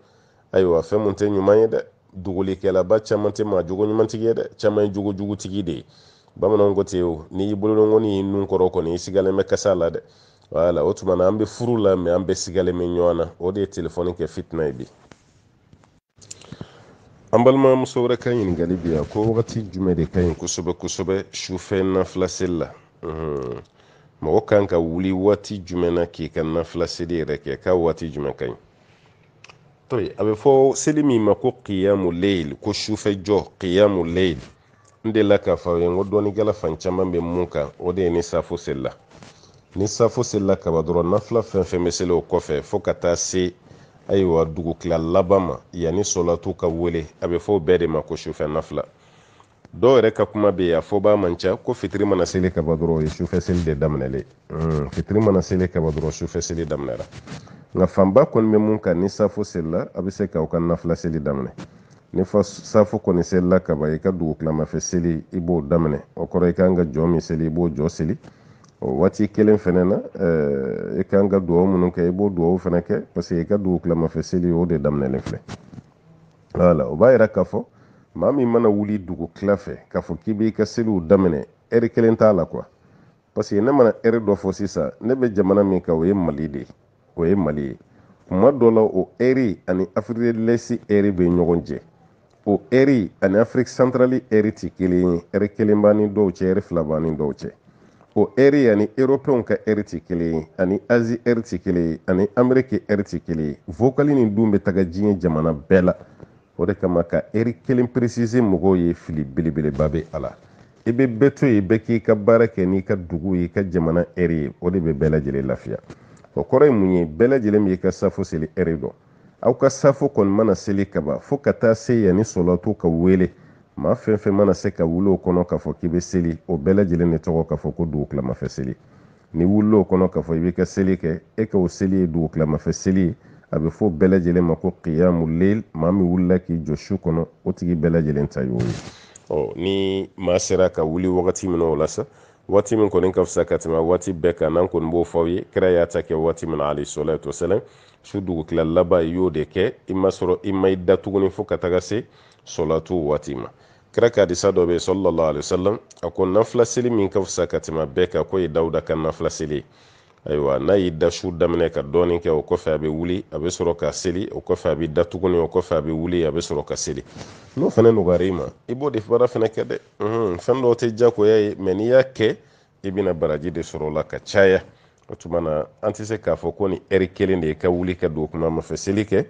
ayiwa fɛn mun tɛ ɲuman ye dɛ dogolikɛlaba caman tɛ maa jogo ɲumantigi ye dɛ caman ye jogojugutigi de ye bamananw ko ten o n'i y'i bolonɔngɔni y'i nun kɔrɔ kɔni i sigalen bɛ kasa la dɛ voilà o tuma na an bɛ furu la mais an bɛ sigalen bɛ ɲɔgɔn na o de ye telefɔni kɛ fitina ye bi an balimamuso wɛrɛ ka ɲininkali bi yan ko wagati jumɛn de ka ɲi kosɛbɛ sufɛ nafila seli la mɔgɔ kan ka wuli waati jumɛn na k'i ka nafila seli yɛrɛ kɛ k'a waati jumɛn ka ɲi a bɛ fɔ seli min ma ko qiyamu leil ko sufɛjɔ qiyamu leil n delila k'a fɔ aw ye n ko dɔɔnikɛla fan caman bɛ mun kan o de ye ni safo selila ni safo selila kaba dɔrɔn nafila fɛn fɛn bɛ seli o kɔfɛ fo ka taa se ayiwa dugutila laban ma yanni solatu ka wele a bɛ fɔ o bɛɛ de ma ko sufɛ nafila dɔw yɛrɛ ka kuma bɛ yen a fɔbaa man ca ko fitiri mana seli kaba dɔrɔn o ye sufɛ seli de daminɛlen fitiri mana seli kaba dɔrɔn sufɛ seli daminɛra nka fanba kɔni bɛ mun kan ni safo selila a bɛ se k'aw ka nafila seli daminɛ ni safo kɔni selila kaba i ka dugutilamafɛ seli i b'o daminɛ o kɔrɔ i kan ka jɔ min seli i b'o jɔ seli o waati kelen fɛnɛ na i kan ka duwawu minnu kɛ i b'o duwawu fɛnɛ kɛ parce que i ka dugutilamafɛ seli o de daminɛlen filɛ voilà o b'a yira k'a fɔ maa min mana wuli dugutila fɛ k'a fɔ k'i b'i ka seliw daminɛ ɛri kelen t'a la quoi parce que ne mana ɛri dɔ fɔ sisan ne bɛ jamana min kan o ye mali de ye o ye mali ye kuma dɔ la o ɛri ani afiriki de l'est ɛri bɛ ɲɔgɔn cɛ o ɛri ani afiriki santarali ɛri tɛ kelen ye ɛri kelen b'a ni dɔw cɛ ɛri fila b'a ni dɔw cɛ o ɛri ani européenw ka ɛri tɛ kelen ye ani azi ɛri tɛ kelen ye ani ameriki ɛri tɛ kelen ye vocali nin dun bɛ taga diɲɛ jamana bɛɛ la o de kama ka ɛri kelen préciser mɔgɔw ye fili belebeleba bɛ a la i bɛ bɛɛ to yen bɛɛ k'i ka baara kɛ n'i ka dugu ye i ka jamana ɛri ye o de bɛ bɛɛ lajɛlen lafiya o kɔrɔ ye mun ye bɛɛ lajɛlen b'i ka safo seli ɛri dɔn aw ka safo kɔni mana seli kaba fo ka taa se yanni solatu ka wele maa fɛn fɛn mana se ka wuli o kɔnɔ k'a fɔ k'i bɛ seli o bɛɛ lajɛlen de tɔgɔ k'a fɔ ko dugutilamafɛ seli ni wulila o kɔnɔ k'a fɔ i b'i ka seli kɛ e ka o seli ye dugutilamafɛ seli ye a bɛ fɔ bɛɛ lajɛlen ma ko qiyamul layl. maa min wulila k'i jɔ su kɔnɔ o tigi bɛɛ lajɛlen ta y'o ye. Ni maa sera ka wuli wagati min o la sa, waati min kɔni ka fisa ka tɛmɛ waati bɛɛ kan, n'an kɔni b'o fɔ aw ye, kira y'a ta kɛ waati min na alayhi salatu wasalam, su dugutila laban i y'o de kɛ, i ma sɔrɔ i ma i da tuguni fo ka taga se sɔlatu waati ma. Kira ka hadisa dɔ bɛ yen sallallahu alaihi wasallam, a ko nafila seli min ka fisa ka tɛmɛ bɛɛ kan, ko ye Dawuda ka nafila seli. Ayiwa, n'a y'i da su daminɛ ka dɔɔnin kɛ, o kɔfɛ a bɛ wuli, a bɛ sɔrɔ ka seli, o kɔfɛ a bɛ da tuguni, o kɔfɛ a bɛ wuli, a bɛ sɔrɔ ka seli. N'o fana nɔgɔyara i ma, i b'o de baara fana kɛ dɛ. Fɛn dɔw tɛ diyagoya ye, mɛ n'i y'a kɛ, i bɛna baraji de sɔrɔ o la ka caya. O tuma na an tɛ se k'a fɔ ko ni ɛri kelen de ye ka wuli ka don kuma ma fɛ seli kɛ,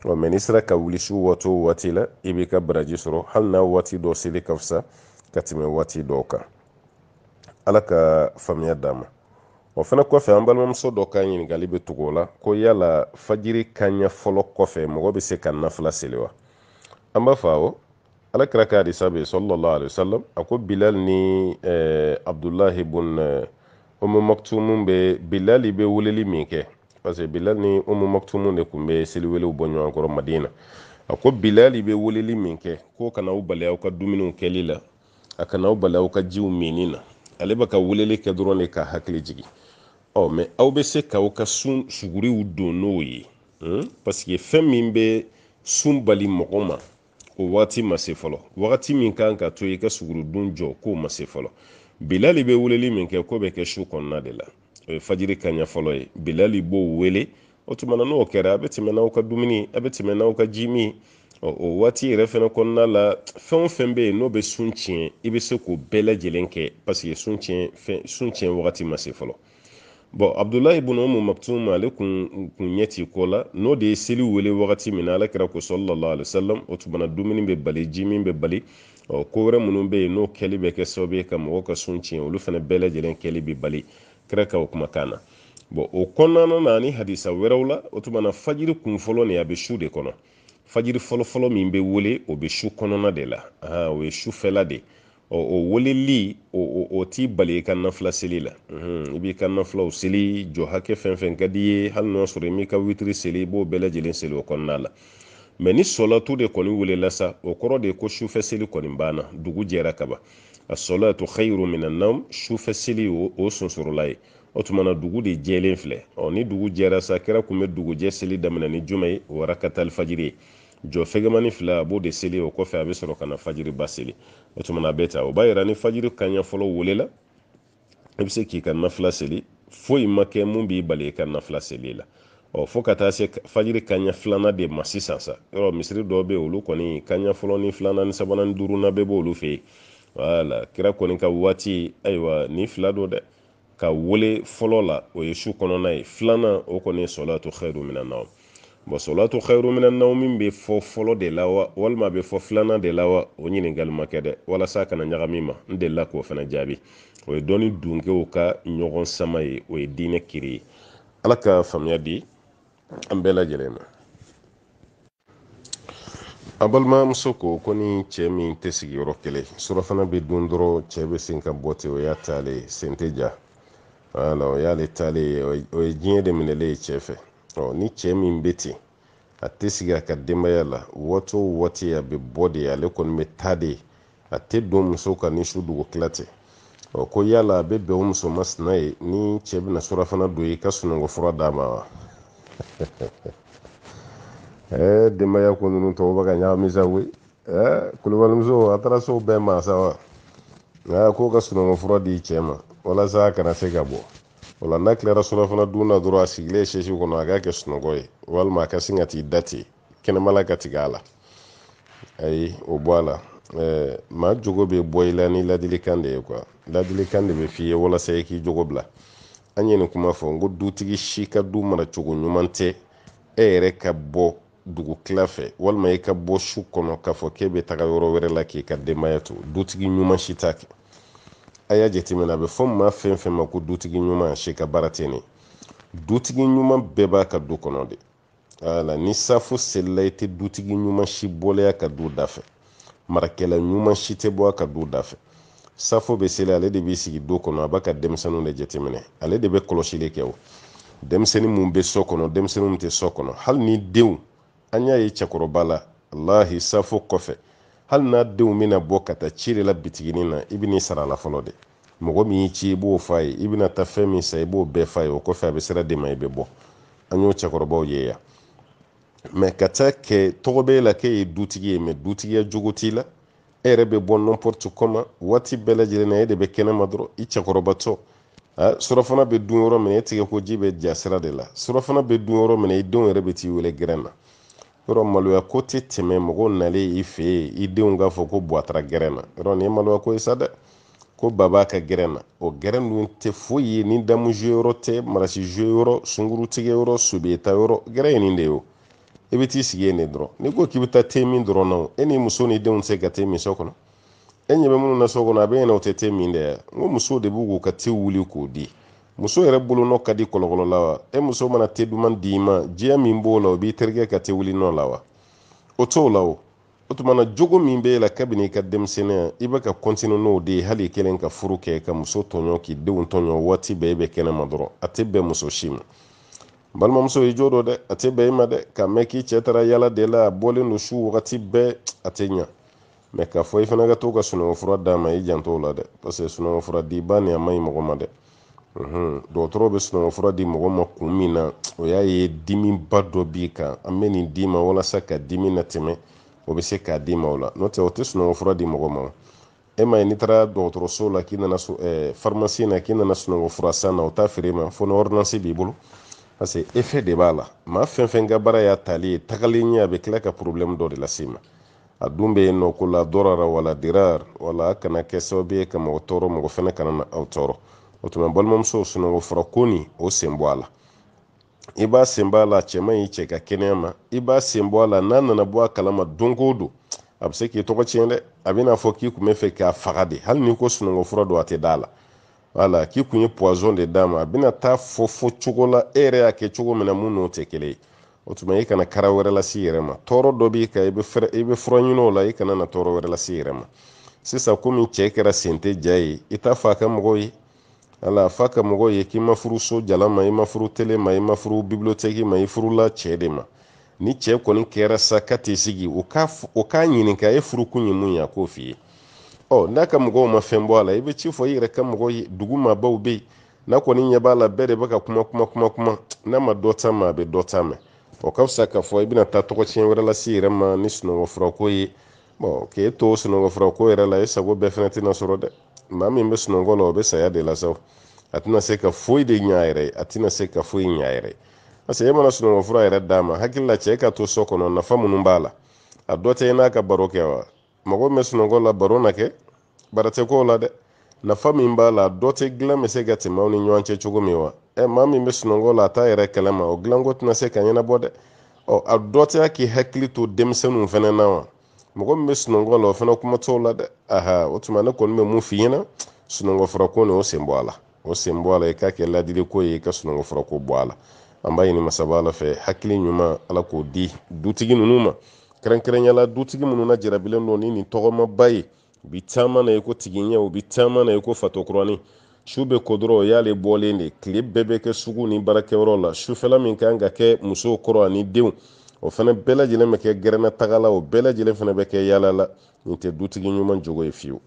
mɛ n'i sera ka wuli su waati o waati la, i b'i ka baraji sɔrɔ, hali n'a waati dɔ seli ka fisa ka tɛmɛ waati dɔw kan. Ala ka faamuya d'an ma. O fana kɔfɛ an balimamuso dɔ ka ɲininkali bɛ tugu o la ko yala fajiri kanɲɛ fɔlɔ kɔfɛ mɔgɔ bɛ se ka nafila seli wa? An b'a fɔ awɔ. Alakira ka hadisa bɛ yen sallallahu alaihi wasallam, a ko Bilal ni Abdullahi ibn Umu Maktum bɛ, Bilal bɛ weleli min kɛ, parce que Bilal ni Umu Maktum de tun bɛ seliwelew bɔ ɲɔgɔn kɔrɔ Madina. A ko Bilal bɛ weleli min kɛ, k'o kana aw bali aw ka dumuniw kɛli la, a kana aw bali aw ka jiw minni na. Ale bɛ ka weleli kɛ dɔrɔn de ka hakili jigin. Mɛ aw bɛ se k'aw ka sun suguriw don n'o ye, parce que fɛn min bɛ sun bali mɔgɔ ma, o waati ma se fɔlɔ. Wagati min kan ka to i ka sugurudun jɔ k'o ma se fɔlɔ. Bilal bɛ weleli min kɛ k'o bɛ kɛ su kɔnɔna de la, o ye fajiri kanɲɛ fɔlɔ ye. Bilal b'o wele, o tuma na n'o kɛra a bɛ tɛmɛ n'aw ka dumuni, a bɛ tɛmɛ n'aw ka ji min. O waati yɛrɛ fɛnɛ kɔnɔna la, fɛn o fɛn bɛ yen n'o bɛ sun tiɲɛ, i bɛ se k'o bɛɛ lajɛlen kɛ, parce que sun tiɲɛ wagati ma se fɔlɔ. Bon, Abdullahi ibn Umu Maktum ale kun ɲɛ ti ko la, n'o de ye seli wele wagati min na Alakira ko sallallahu alaihi wasallam, o tuma na dumuni bɛ bali, ji min bɛ bali, ko wɛrɛ minnu bɛ yen n'o kɛli bɛ kɛ sababu ye ka mɔgɔ ka sun tiɲɛ, olu fana bɛɛ lajɛlen kɛli bɛ bali. Kira ka o kumakan na. Bon, o kɔnɔna na ni hadisa wɛrɛw la, o tuma na fajiri kun fɔlɔ nin a bɛ su de kɔnɔ. Fajiri fɔlɔ min bɛ wele, o bɛ su kɔnɔna de la. O ye sufɛla de. O weleli o t'i bali i ka nafila seli la. I b'i ka nafilaw seli, jɔ hakɛ fɛn fɛn ka di ye, hali n'o sɔrɔ i m'i ka witiri seli, i b'o bɛɛ lajɛlen seli o kɔnɔna la. Mɛ ni sɔlatu de kɔni welela sa, o kɔrɔ de ye ko sufɛ seli kɔni banna, dugu jɛra kaban. As-salatu khayru minan nawm, sufɛ seli o sonsorola ye. O tuma na dugu de jɛlen filɛ. Ni dugu jɛra sa, kira kun bɛ dugujɛ seli daminɛ ni jumɛn ye? O rakatal fajiri ye. Jɔ fɛgɛmani fila a b'o de seli, o kɔfɛ a bɛ sɔrɔ ka na fajiri ba seli. O tuma na a bɛ ta, o b'a yira ni fajiri kanɲɛ fɔlɔ welela, i bɛ se k'i ka nafila seli, foyi ma kɛ mun b'i bali i ka nafila seli la. Fo ka taa se fajiri kanɲɛ filanan de ma sisan sa, yɔrɔ misiri dɔw bɛ yen olu kɔni kanɲɛ fɔlɔ ni filanan ni sabanan ni duurunan bɛɛ b'olu fɛ yen. Wala, kira kɔni ka waati, ayiwa ni fila don dɛ. Ka wele fɔlɔ la o ye su kɔnɔna ye, filanan o kɔni ye salatu khayru minan nawm. Bon, salatu khayru minan nawm min bɛ fɔ fɔlɔ de la wa, walima a bɛ fɔ filanan de la wa, o ɲininkali ma kɛ dɛ, walasa a kana ɲagami ma, n delila k'o fana jaabi. O ye dɔnni dunkew ka ɲɔgɔn sama ye, o ye diinɛ kiri ye. Ala ka faamuya di an bɛɛ lajɛlen ma. A balimamuso ko ni cɛ min tɛ sigi yɔrɔ kelen, surafana bɛ dun dɔrɔn cɛ bɛ sin ka bɔ ten, o y'a taale sen tɛ ja. Wala, o y'ale taale ye, o ye diɲɛ de minɛlen ye cɛ fɛ. Ni cɛ min bɛ ten, a tɛ sigi a ka denbaya la, waati o waati a bɛ bɔ de, ale kɔni bɛ taa de, a tɛ don muso kan ni su dugu tila tɛ. Ko yala a bɛ bɛn o muso masina ye ni cɛ bɛna surafana don i ka sunɔgɔ fura d'a ma wa? Denbaya ko ninnu tɔw bɛ ka ɲagami sa koyi. Kulubalimuso a taara so bɛɛ ma sa wa? K'o ka sunɔgɔ fura di cɛ ma walasa a kana se ka bɔ. O la n'a tilara surafana dun na dɔrɔn a sigilen sɛsi kɔnɔ a k'a kɛ sunɔgɔ ye, walima a ka sin ka t'i da ten kɛnɛmala ka tigɛ a la. Ayi, o bɔ a la. Maa jogo bɛ bɔ i la ni ladilikan de ye quoi. Ladilikan de bɛ f'i ye walasa i k'i jogo bila. An ye nin kuma fɔ n ko dutigi si ka du mara cogo ɲuman tɛ e yɛrɛ ka bɔ dugu tila fɛ, walima i ka bɔ su kɔnɔ k'a fɔ k'e bɛ taga yɔrɔ wɛrɛ la k'i ka denbaya to. Dutigi ɲuman si t'a kɛ. A y'a jateminɛ, a bɛ fɔ maa fɛn fɛn ma ko dutigi ɲuman, si ka baara tɛ nin. Dutigi ɲuman bɛɛ b'a ka du kɔnɔ de. Wala, ni safo selila i tɛ dutigi ɲuman si bɔlen a ka du da fɛ. Marakɛla ɲuman si tɛ bɔ a ka du da fɛ. Safo bɛ seli, ale de b'i sigi du kɔnɔ, a b'a ka denmisɛnninw de jateminɛ, ale de bɛ kɔlɔsili kɛ o. denmisɛnnin mun bɛ so kɔnɔ denmisɛnnin mun tɛ so kɔnɔ hali ni denw an y'a ye cɛkɔrɔba la wallahi safo kɔfɛ hali n'a denw bɛna bɔ ka taa ci de la bitiginin na i bɛ n'i sara la fɔlɔ de mɔgɔ min y'i ci i b'o f'a ye i bɛna taa fɛn min san i b'o bɛɛ f'a ye o kɔfɛ a bɛ sira de ma i bɛ bɔ an y'o cɛkɔrɔbaw ye yan mais ka taa kɛ tɔgɔ b'e la k'e ye dutigi ye mais dutigiya jogo t'i la e yɛrɛ bɛ bɔ n'importe comment waati bɛɛ lajɛlen na e de bɛ kɛnɛma dɔrɔn i cɛkɔrɔbatɔ surafana bɛ dun yɔrɔ min e tigɛ ko ji bɛ ja sira de la surafana bɛ dun yɔrɔ min i denw yɛrɛ bɛ t'i wele gɛrɛn na yɔrɔ maloya ko tɛ tɛmɛ mɔgɔw nalen i fɛ yen i denw k'a fɔ ko buwatara gɛrɛn na yɔrɔ nin ye maloya ko ye sa dɛ ko baba ka gɛrɛn na o gɛrɛn dun tɛ foyi ye ni damu joué yɔrɔ tɛ marasi joué yɔrɔ sunkuru tigɛ yɔrɔ sobeta yɔrɔ gɛrɛn ye nin de ye o i bɛ t'i sigi yen de dɔrɔn n'i ko k'i bɛ taa te min dɔrɔn na e ni muso ni denw tɛ se ka te min so kɔnɔ e ɲɛ bɛ minnu na so kɔnɔ a bɛ ɲɛna o tɛ te min dɛ n ko muso de b'u k'u ka te wuli k'o di muso yɛrɛ bolonɔ ka di kɔlɔkɔlɔ la wa e muso mana te duman d'i ma diɲɛ min b'o la o b'i terikɛ ka te wuli nɔ la wa o t'o la o tuma na jogo min b'e la kabini i ka denmisɛnniya i bɛ ka continue n'o de ye hali i kɛlen ka furu kɛ ka muso tɔɲɔ k'i denw tɔɲɔ waati bɛɛ e bɛ kɛnɛma dɔrɔn a tɛ bɛn muso si ma balimamuso i jo dɔ dɛ a tɛ bɛn i ma dɛ ka mɛn k'i cɛ taara yala de la a bɔlen don su wagati bɛɛ a tɛ ɲa mais k'a fɔ i fana ka to ka sunɔgɔfura d'a ma i janto o la dɛ parce que sunɔgɔfura di ba ni a ma ɲi mɔgɔ ma dɛ dɔgɔtɔrɔ bɛ sunɔgɔfura di mɔgɔ ma kun min na o y'a ye dimiba dɔ b'i kan an bɛ nin d'i ma walasa ka dimi na tɛmɛ o bɛ se k'a d'i ma o la n'o tɛ o tɛ sunɔgɔfura di mɔgɔ ma e ma ye n'i taara dɔgɔtɔrɔso la k'i nana pharmacie na k'i nana sunɔgɔfura san na o t'a feere ma fo ni ordonnance b'i bolo parce que effet de b'a la maa fɛn fɛn ka baara y'a tali ye tagalen ɲɛ a bɛ tila ka problème dɔ de lase ma a dun bɛ yen nɔ ko la dɔrara wala dirar wala a kana kɛ sababu ye ka mɔgɔ tɔɔrɔ mɔgɔ fɛnɛ kana na aw tɔɔrɔ o tuma balimamuso sunɔgɔfura ko nin o sen bɔ a la i b'a sen bɔ a la cɛ man ɲi cɛ ka kɛnɛya ma i b'a sen bɔ a la n'a nana bɔ a kalama don o don a bɛ se k'i tɔgɔ tiɲɛ dɛ a bɛna fɔ k'i kun bɛ fɛ k'a faga de hali n'i ko sunɔgɔfura don a tɛ d'a la wala k'i kun ye poison de d'a ma a bɛna taa fɔ cogo la e yɛrɛ y'a kɛ cogo min na mun n'o tɛ kelen ye o tuma i kana kara wɛrɛ lase i yɛrɛ ma tɔɔrɔ dɔ b'i kan i bɛ fura ɲini o la i kana na tɔɔrɔ wɛrɛ lase i yɛrɛ ma sisan komi cɛ kɛra sen tɛ ja ye i t'a fɔ a ka mɔgɔw ye ala fa ka mɔgɔw ye k'i ma furu so jala ma i ma furu tele ma i ma furu bibliothéque ma i furula cɛ de ma ni cɛ kɔni kɛra sa ka t'i sigi o k'a ɲininka e furu kun ye mun ye a k'o f'i ye n'a ka mɔgɔw ma fɛn bɔ a la i bɛ ci fɔ i yɛrɛ ka mɔgɔw ye dugu maabaw bɛ yen n'a kɔni ɲɛ b'a la bɛɛ de bɛ ka kuma n'a ma dɔ ta ma a bɛ dɔ ta mɛn o ka fisa k'a fɔ i bɛna taa tɔgɔ tiɲɛ wɛrɛ lase i yɛrɛ ma ni sunɔgɔfurako ye k'e to sunɔgɔfurako yɛrɛ la e sago bɛɛ fɛnɛ tɛna sɔrɔ dɛ maa min bɛ sunɔgɔ la o bɛ saya de la sa a tɛna se ka foyi de ɲɛ a yɛrɛ ye a tɛna se ka foyi ɲɛ a yɛrɛ ye parce que e mana sunɔgɔfura yɛrɛ d'a ma hakili la cɛ ka to so kɔnɔ nafa minnu b'a la a dɔ tɛ n'a ka baro kɛ wa mɔgɔ min bɛ sunɔgɔ la baro na kɛ bara tɛ k'o la dɛ nafa min b'a la dɔ tɛ dilan bɛ se ka tɛmɛ aw ni ɲɔgɔn cɛ cogo min wa maa min bɛ sunɔgɔ la a t'a yɛrɛ kɛlɛ ma o dilanko tɛna se ka ɲɛnabɔ dɛ a dɔ tɛ k'i hakili to denmisɛnninw fɛnɛ na wa mɔgɔ min bɛ sunɔgɔ la o fɛnɛ kuma t'o la dɛ o tuma ne kɔni bɛ mun f'i ɲɛna sunɔgɔfurako nin o sen bɔ a la o sen bɔ a la i k'a kɛ ladiliko ye i ka sunɔgɔfurako bɔ a la an b'a ɲini masaba ala fɛ hakili ɲuman ala k'o di dutigi ninnu ma kɛrɛnkɛrɛnyala dutigi minnu na jarabilen don ni nin tɔgɔmaba ye u bi caman na i ko tigiɲɛ u bi caman na i ko fatɔkurani su bɛ ko dɔrɔn o y'ale bɔlen de tile bɛɛ bɛ kɛ sugu ni baarakɛyɔrɔ la sufɛla min kan ka kɛ musow kɔrɔ ani denw o fana bɛɛ lajɛlen bɛ kɛ gɛrɛnna taga la o bɛɛ lajɛlen fana bɛ kɛ yaala la nin tɛ dutigi ɲuman jogo ye fiyewu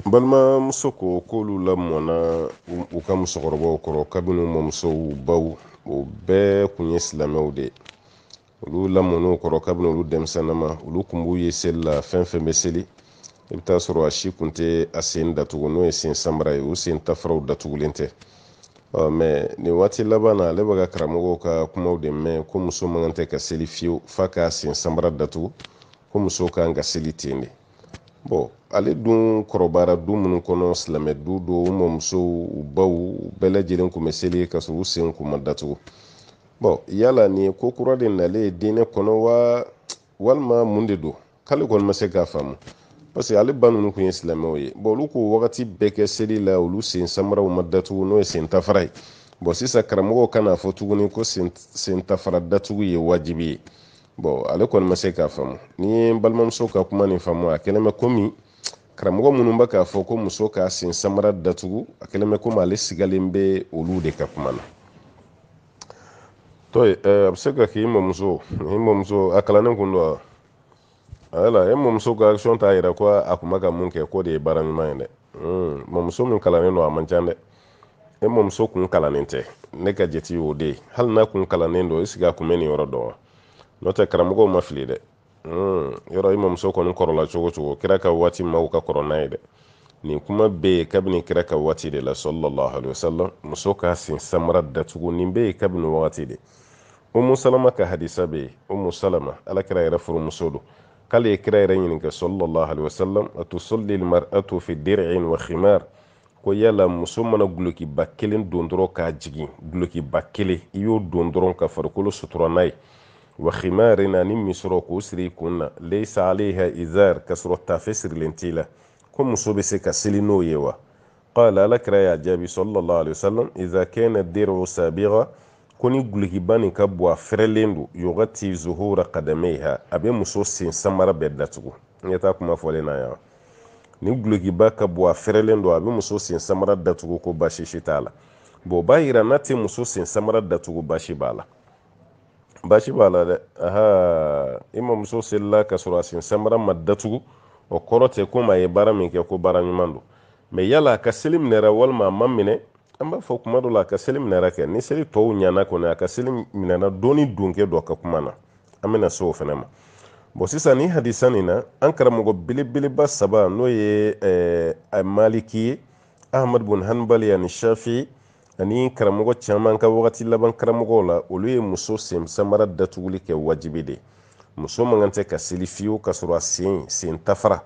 balimamuso ko k'olu lamɔna u ka musokɔrɔbaw kɔrɔ kabini u mɔmusow baw o bɛɛ kun ye silamɛw de ye olu lamɔn'u kɔrɔ kabini olu denmisɛnnama olu kun b'u ye seli la fɛn fɛn bɛ seli i bɛ taa sɔrɔ a si kun tɛ a sen datugu n'o ye sen samara ye o sen tafaraw datugulen tɛ mɛ nin waati laban na ale bɛ ka karamɔgɔw ka kumaw de mɛn ko muso man kan tɛ ka seli fiyewu f'a k'a sen samara datugu ko muso kan ka seli ten de ale dun kɔrɔbayara du minnu kɔnɔ silamɛ du don u mɔmusow u baw u bɛɛ lajɛlen kun bɛ seli ka sɔrɔ u sen kun ma datugu yala nin ye ko kura de nalen ye diinɛ kɔnɔ wa walima mun de don k'ale kɔni ma se k'a faamu parce que ale ba ninnu kun ye silamɛw ye olu ko wagati bɛɛ kɛ seli la olu sen samaraw ma datugu n'o ye sen tafara ye sisan karamɔgɔw kan'a fɔ tuguni ko sen tafara datugu ye wajibi ye ale kɔni ma se k'a faamu ni ye balimamuso ka kuma nin faamu a kɛlen bɛ komi karamɔgɔ minnu bɛ k'a fɔ ko muso ka sen samara datugu a kɛlen bɛ komi ale sigalen bɛ olu de ka kuma na. a bɛ se ka k'i mɔmuso a kalannen kun don wa? e mɔmuso ka action t'a yɛrɛ ko a kun bɛ ka mun kɛ ko de ye baara ɲuman ye dɛ. mɔmuso min kalannen don a man ca dɛ. e mɔmuso kun kalannen tɛ, ne ka jate y'o de ye. hali n'a kun kalannen don est-ce que a kun bɛ nin yɔrɔ dɔn wa? n'o tɛ karamɔgɔw ma fili dɛ. yɔrɔ i mɔmuso kɔni kɔrɔla cogo cogo kira ka waati maaw ka kɔrɔ n'a ye dɛ. nin kuma bɛ yen kabini kira ka waati de la sallallahu alaihi wasallam, muso ka sen samara datugu nin bɛ yen kabini waati de. Umu Salama ka hadisa bɛ yen. Umu Salama ala kira yɛrɛ furumuso don. k'ale ye kira yɛrɛ ɲininka sallallahu alaihi wasallam atusalli almar'atu fi dir'in wa khimar, ko yala muso mana gulokiba kelen don dɔrɔn k'a jigin, gulokiba kelen i y'o don dɔrɔn ka farikolo sutura n'a ye, wa khimarin ani min sɔrɔ k'o siri i kun na, laysa alayha izar, ka sɔrɔ tafe sirilen t'i la, ko muso bɛ se ka seli n'o ye wa? qala ala kira y'a jaabi sallallahu alaihi wasallam iza kana dir'u sabiga, ko ni gulokiba nin ka bɔ a fɛrɛlen don, yugati zuhura qadamayha, a bɛ muso sen samara bɛɛ datugu. n ye taa kuma fɔlen na yan. ni gulokiba ka bɔ a fɛrɛlen don a bɛ muso sen samara datugu ko baasi si t'a la. bon o b'a yira n'a tɛ muso sen samara datugu baasi b'a la. baasi b'a la dɛ. i ma muso selila ka sɔrɔ a sen samara ma datugu, o kɔrɔ tɛ ko a ye baara min kɛ ko baara ɲuman don. mais yala a ka seli minɛra walima a ma minɛ, an b'a fɔ kuma dɔ la a ka seli minɛra kɛ. ni seli tɔw ɲana kɔni a ka seli minɛna dɔɔni donkɛ dɔ ka kuma na, an bɛna se o fɛnɛ ma. bon sisan ni hadisa nin na an karamɔgɔ belebeleba saba n'o ye maliki ye, ahmad bun hanbali ani shafi ani karamɔgɔ caman ka wagati laban karamɔgɔw la, olu ye muso sen samara datuguli kɛ wajibi de. muso man kan tɛ ka seli fiyewu ka sɔrɔ a sen tafara,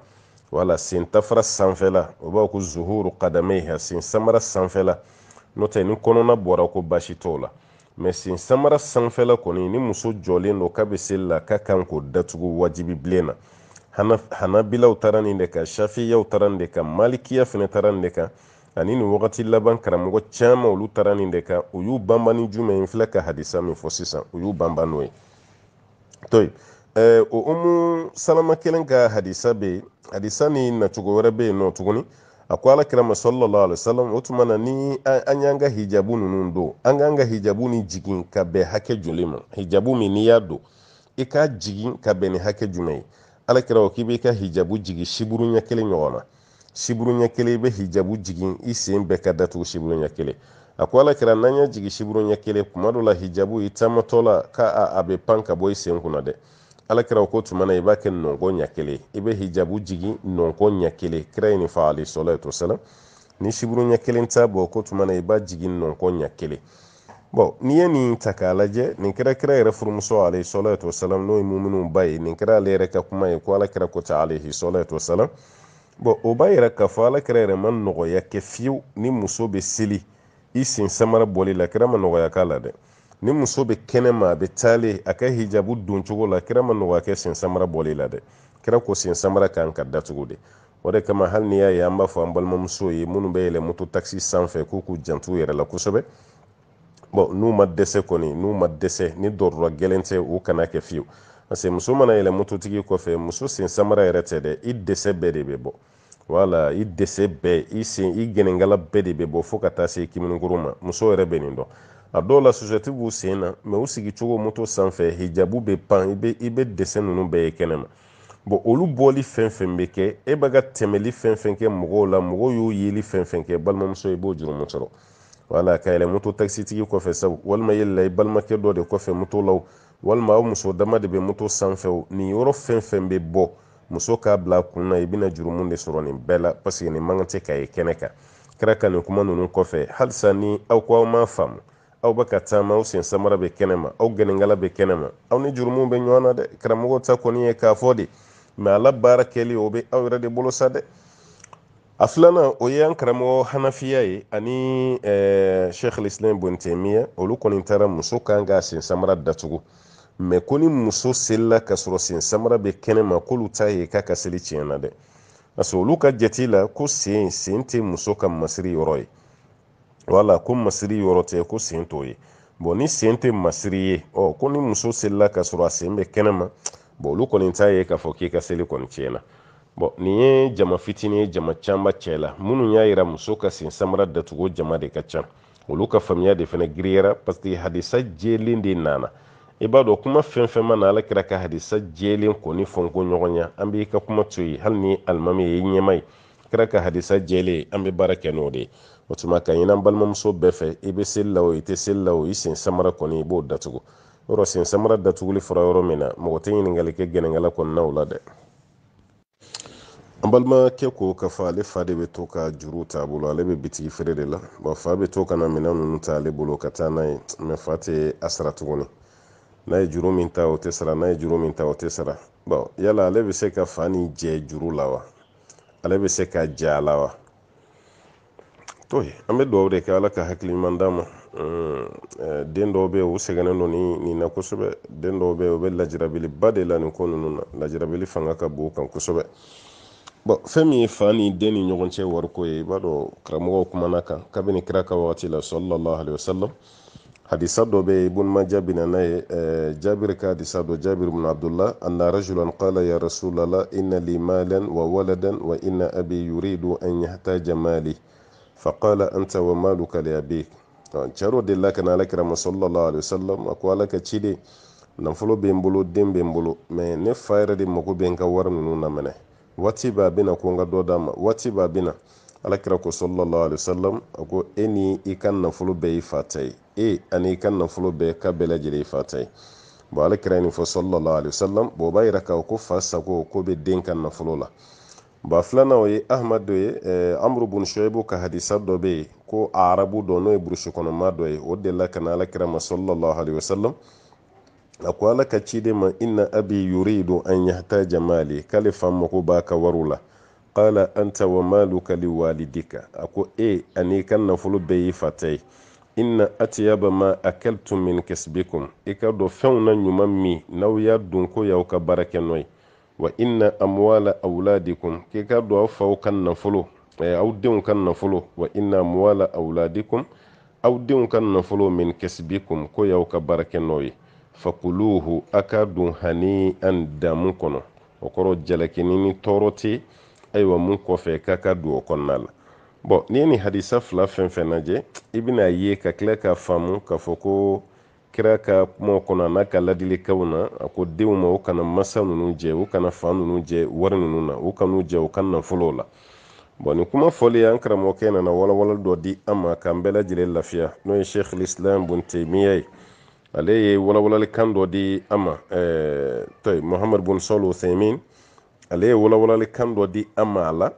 wala sen tafara sanfɛla, o b'a ko zuhuru qadamayha, sen samara sanfɛla, n'o tɛ ni kɔnɔna bɔra ko baasi t'o la. mais sen samara sanfɛla kɔni ni muso jɔlen don k'a bɛ seli la k'a kan k'o datugu wajibi bilen na. hanabilaw taara nin de kan, shafiyaw taara nin de kan, malikiya fɛnɛ taara nin de kan, ani nin wagati laban karamɔgɔ caman olu taara nin de kan. u y'u banba ni jumɛn ye? filɛ ka hadisa min fɔ sisan, u y'u banba n'o ye. o Umu Salama kelen ka hadisa bɛ yen. hadisa ni nacogo wɛrɛ bɛ yen nɔ tuguni. a ko ala kira ma sallallahu alaihi wasallam, o tuma na ni an y'an ka hijabu ninnu don, an k'an ka hijabu ni jigin ka bɛn hakɛ joli ma? hijabu min n'i y'a don i k'a jigin ka bɛn ni hakɛ jumɛn ye? ala kira ko k'i b'i ka hijabu jigin siburu ɲɛ kelen ɲɔgɔn na. siburu ɲɛ kelen i bɛ hijabu jigin i sen bɛɛ ka datugu siburu ɲɛ kelen. a ko ala kira n'an y'a jigin siburu ɲɛ kelen, kuma dɔ la hijabu i taamatɔ la k'a bɛ pan ka bɔ i sen kunna dɛ. ala kira ko tuma na i b'a kɛ nɔnkɔ ɲɛ kelen, i bɛ hijabu jigin nɔnkɔ ɲɛ kelen. kira ye nin fɔ alayhi salatu wasalam. ni siburu ɲɛ kelen t'a bɔ ko tuma na i b'a jigin nɔnkɔ ɲɛ kelen. bon n'i ye nin ta k'a lajɛ, nin kɛra kira yɛrɛ furumuso alayhi salatu wasalam, n'o ye muminun ba ye. nin kɛra ale yɛrɛ ka kuma ye ko ala kira ko ta alayhi salatu wasalam. bon o b'a yira k'a fɔ ala kira yɛrɛ ma nɔgɔya kɛ fiyewu ni muso bɛ seli i sen samara bɔli la. kira ma nɔgɔya k'a la dɛ. ni muso bɛ kɛnɛma a bɛ taale a ka hijabu don cogo la, kira ma nɔgɔya kɛ sen samara bɔli la dɛ. kira ko sen samara kan ka datugu de. o de kama hali n'i y'a ye an b'a fɔ an balimamuso ye minnu bɛ yɛlɛ moto taxi sanfɛ k'u k'u jantu yɛrɛ la kosɛbɛ. bon n'u ma dɛsɛ kɔni, n'u ma dɛsɛ, ni dɔrɔrɔ gɛlɛn tɛ, u kana kɛ fiyewu. parce que muso mana yɛlɛ mototigi kɔfɛ, muso sen samara yɛrɛ tɛ dɛ, i dɛsɛ bɛɛ de bɛ bɔ. wala i dɛsɛ bɛɛ, i gɛnɛnkala bɛɛ de bɛ bɔ fo ka taa se kiminikuru ma. muso yɛrɛ bɛ nin dɔn. a dɔw la susɛti b'u sen na, mais u sigi cogo moto sanfɛ hijabu bɛ pan, i bɛ dɛsɛ ninnu bɛɛ ye kɛnɛma. bon olu bɔli fɛn fɛn bɛ kɛ, e bɛ ka tɛmɛli fɛn fɛn kɛ mɔgɔw la, mɔgɔw y'o yeli fɛn fɛn kɛ, balimamuso i b'o jurumu sɔrɔ. wala ka yɛlɛ moto taxitigi kɔfɛ sabu, walima yɛlɛla i balimakɛ dɔ de kɔfɛ moto la, walima aw muso dama de bɛ moto sanfɛ, nin yɔrɔ fɛn fɛn bɛ bɔ, muso k'a bila a kun na, i bɛna jurumu de sɔrɔ nin bɛɛ la, parce que nin man kan tɛ ka ye kɛnɛ kan. kira ka nin kuma ninnu kɔfɛ, halisa ni aw ko aw m'a faamu, aw bɛ ka taama, aw sen samara bɛ kɛnɛma, aw gɛnɛnkala bɛ kɛnɛma, aw ni jurumu bɛ ɲɔgɔn na dɛ. karamɔgɔ ta kɔni ye k'a fɔ de, mais ala baara kɛli o bɛ aw yɛrɛ de bolo sa dɛ. a filanan o ye an karamɔgɔ hanafiya ye ani sheikh al-islam ibn taymiya. olu kɔni taara muso kan k'a sen samara datugu, mais ko ni muso selila ka sɔrɔ sen samara bɛ kɛnɛma k'olu ta ye k'a ka seli tiɲɛna dɛ. parce que olu ka jate la ko sen tɛ muso ka masiri yɔrɔ ye. wala ko masiri yɔrɔ tɛ, ko sen t'o ye. bon ni sen tɛ masiri ye, ko ni muso selila ka sɔrɔ a sen bɛ kɛnɛma, bon olu kɔni t'a ye k'a fɔ k'i ka seli kɔni tiɲɛna. bon nin ye jama fitinin ye jama camba cɛ la minnu y'a yira muso ka sen samara datugu jama de ka ca olu ka faamuya de fana giriyara parce que hadisa jɛlen de nana i b'a dɔn kuma fɛn fɛn ma na ala kira ka hadisa jɛlen kɔni fɔ ko ɲɔgɔn ya an b'i ka kuma to yen hali ni alimami ye ɲɛma ye kira ka hadisa jɛlen an bɛ baara kɛ n'o de ye o tuma ka ɲin'an balimamuso bɛɛ fɛ i bɛ seli la o i tɛ seli la o i sen samara kɔni i b'o datugu yɔrɔ sen samara datuguli fɔra yɔrɔ min na mɔgɔ tɛ ɲininkali kɛ gɛnɛnkala kɔnɔna o la dɛ an balimakɛ ko k'a fɔ ale fa de bɛ to ka juru t'a bolo ale bɛ bitigi feere de la fa bɛ to ka na minɛn ninnu ta ale bolo ka taa n'a ye mɛ fa tɛ a sara tuguni n'a ye juru min ta o tɛ sara n'a ye juru min ta o tɛ sara yala ale bɛ se ka fa ni jɛ juru la wa ale bɛ se ka jɛ a la wa to an bɛ dugawu de kɛ ala ka hakili ɲuman d'a ma den dɔw bɛ yen u sɛgɛnnen don nin na kosɛbɛ den dɔw bɛ yen u bɛ lajirabiliba de la nin ko ninnu na lajirabili fanga ka bon u kan kosɛbɛ fɛn min ye fa ni den ni ɲɔgɔn cɛ wariko ye i b'a dɔn karamɔgɔw kumana kan kabini kira ka wagati la sallallahu alaihi wasallam hadisa dɔ bɛ yen ibn majah bɛ na n'a ye jabir ka hadisa dɔ jabir ibn abdullah anna rajulan qala ya rasulallah inna li malan wa waladan wa inna abi yuridu an yahtaja mali faqala anta wa maluka li abik cɛ dɔ delila ka na alakira ma sallallahu alaihi wasallam a ko ala ka ciden nafolo bɛ n bolo den bɛ n bolo mɛ ne fa yɛrɛ de mago bɛ n ka wari ninnu na minɛ waati b'a bɛna ko n ka dɔ d'a ma waati b'a bɛna alakira ko sallallahu alaihi wasallam a ko e ni i ka nafolo bɛɛ y'i fa ta ye e ani i ka nafolo bɛɛ ka bɛɛ lajɛlen y'i fa ta ye alakira ye nin fɔ sallallahu alaihi wasallam o b'a yira k'a ko fa sago ko bɛ den ka nafolo la filanan o ye ahmad dɔ ye amru bun shuaibu ka hadisa dɔ bɛ yen ko arabu dɔ n'o ye burusi kɔnɔma dɔ ye o delila ka na alakira ma sallallahu alaihi wasallam a ko ala ka ciden ma inna abi yuridu an yahtaja mali k'ale fa mako b'a ka wariw la qala anta wa maluka li walidika a ko ani ka nafolo bɛɛ y'i fa ta ye inna atyaba ma akaltum min kasbikum i ka dɔn fɛnw na ɲuman min n'aw y'a dun ko y'aw ka baara kɛ n'o ye wa inna amwala awladikum k'i ka dɔn aw faw ka nafolo aw denw ka nafolo wa inna amwala awladikum aw denw ka nafolo min kasbikum ko y'aw ka baara kɛ n'o ye fakuluhu a ka dun hani an damu kɔnɔ o kɔrɔ jalakini ni tɔɔrɔ tɛ ayiwa mun kɔfɛ k'a ka don o kɔnɔna la n'i ye nin hadisa fila fɛn fɛn lajɛ i bɛna ye ka tila k'a faamu k'a fɔ ko kira ka kuma kɔnɔ a n'a ka ladilikanw na a ko denw ma u kana masa ninnu jɛ u kana fa ninnu jɛ wari ninnu na u kan'u jɛ u ka nafolo la nin kuma fɔli an karamɔgɔkɛ nana walawalali dɔ di an ma k'an bɛɛ lajɛlen lafiya n'o ye sheikh islam bun taymiya ye ale ye walawalali kan dɔ di an ma muhammad bun salih uthaymin ale ye walawalali kan dɔ di an ma a la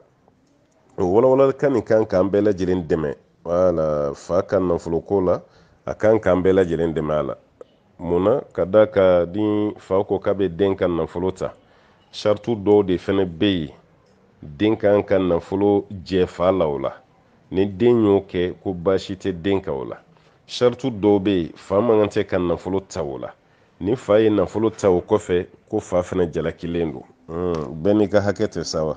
o walawalali kan nin kan k'an bɛɛ lajɛlen dɛmɛ wala fa ka nafoloko la a kan k'an bɛɛ lajɛlen dɛmɛ a la munna ka da ka ni fa ko k'a bɛ den ka nafolo ta shartu dɔw de fɛnɛ bɛ yen den kan ka nafolo jɛ fa la o la ni den y'o kɛ ko baasi tɛ den kan o la shartu dɔw bɛ yen fa man kan tɛ ka nafolo ta o la ni fa ye nafolo ta o kɔfɛ ko fa fɛnɛ jalakilen don bɛɛ n'i ka hakɛ tɛ sa wa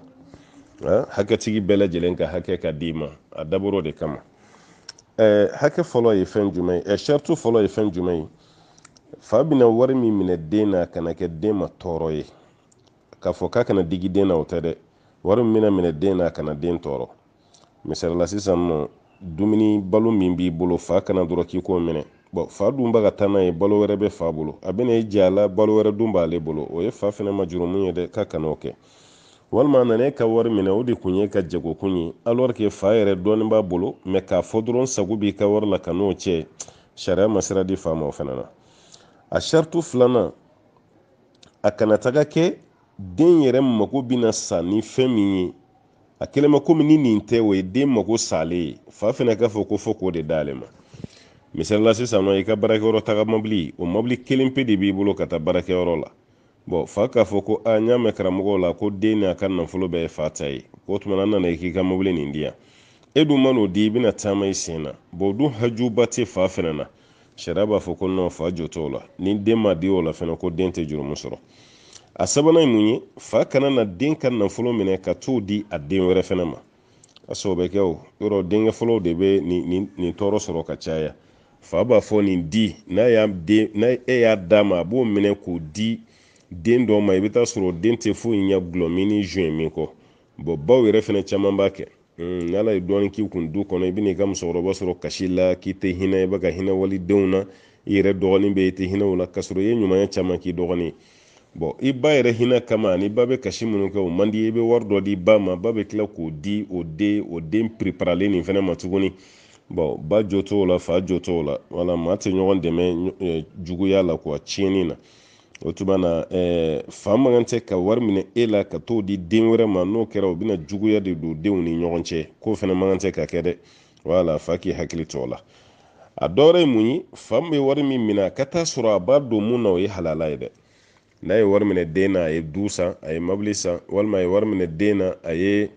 hakɛtigi bɛɛ lajɛlen ka hakɛ ka d'i ma a dabɔr'o de kama hakɛ fɔlɔ ye fɛn jumɛn ye shartu fɔlɔ ye fɛn jumɛn ye fa bɛna wari min minɛ den na kana kɛ den ma tɔɔrɔ ye k'a fɔ k'a kana digi den na o tɛ dɛ wari min bɛna minɛ den na kana den tɔɔrɔ misalila sisan nɔ dumuni balo min b'i bolo fa kana dɔrɔn k'i k'o minɛ fa dun b'a ka taa n'a ye balo wɛrɛ bɛ fa bolo a bɛna i jɛ a la balo wɛrɛ dun b'ale bolo o ye fa fɛnɛ ma jurumu ye dɛ k'a kana o kɛ walima a nana e ka wari minɛ o de kun ye ka jagokun ye alors que fa yɛrɛ dɔɔnin b'a bolo mɛ k'a fɔ dɔrɔn sago b'i ka wari la ka n'o cɛ sariya ma sira di fa ma o fɛnɛ na a shartu filanan a kana taga kɛ den yɛrɛ mako bɛna sa ni fɛn min ye a kɛlen ma komi ni nin tɛ o ye den mako salen ye fa fɛnɛ k'a fɔ ko fɔ k'o de d'ale ma misalila sisan nɔ i ka baarakɛyɔrɔ taga mobili o mobili kelen pe de b'i bolo ka taa baarakɛyɔrɔ la fa k'a fɔ ko n y'a mɛn karamɔgɔw la ko den n'a ka nafolo bɛɛ ye fa ta ye k'o tuma nana i k'i ka mobili nin di yan e dun man'o di i bɛna taama i sen na o dun hajuba tɛ fa fɛnɛ na sariya b'a fɔ ko non fa jo t'o la ni den ma di o la fɛnɛ ko den tɛ jurumu sɔrɔ a sabanan ye mun ye fa kana na den ka nafolo minɛ ka t'o di a den wɛrɛ fɛnɛ ma a sɔrɔ bɛ kɛ o yɔrɔ denkɛ fɔlɔw de bɛ nin tɔɔrɔ sɔrɔ ka caya fa b'a fɔ nin di n'a e y'a d'a ma a b'o minɛ k'o di den dɔ ma i bɛ taa sɔrɔ den tɛ foyi ɲɛ gulɔmin ni juin min kɔ baw yɛrɛ fɛnɛ caman b'a kɛ n'ala ye dɔɔni k'i kun du kɔnɔ i bɛ n'i ka musokɔrɔba sɔrɔ kasi la k'i tɛ hinɛ i bɛ ka hinɛ walidenw na i yɛrɛ dɔgɔnin bɛ i tɛ hinɛ o la ka sɔrɔ i ye ɲumanya caman k'i dɔgɔnin i ba yɛrɛ hinɛ kama ni ba bɛ kasi minnu kɛ o man di i bɛ wari dɔ di ba ma ba bɛ tila k'o di o den préparalen nin fɛnɛ ma tuguni ba jo t'o la fa jo t'o la wala maa tɛ ɲɔgɔn dɛmɛ juguya la quoi tiɲɛni na o tuma na fa man tɛ ka wari minɛ e la ka t'o di den wɛrɛ ma n'o kɛra o bɛna juguya de don denw ni ɲɔgɔn cɛ k'o fɛnɛ man tɛ ka kɛ dɛ wala fa k'i hakili to o la a dɔwɛrɛ ye mun ye fa bɛ wari min minɛ ka taa sɔrɔ a b'a don mun na o ye halala ye dɛ n'a ye wari minɛ den na a ye du san a ye mobili san walima a ye wari minɛ den na a ye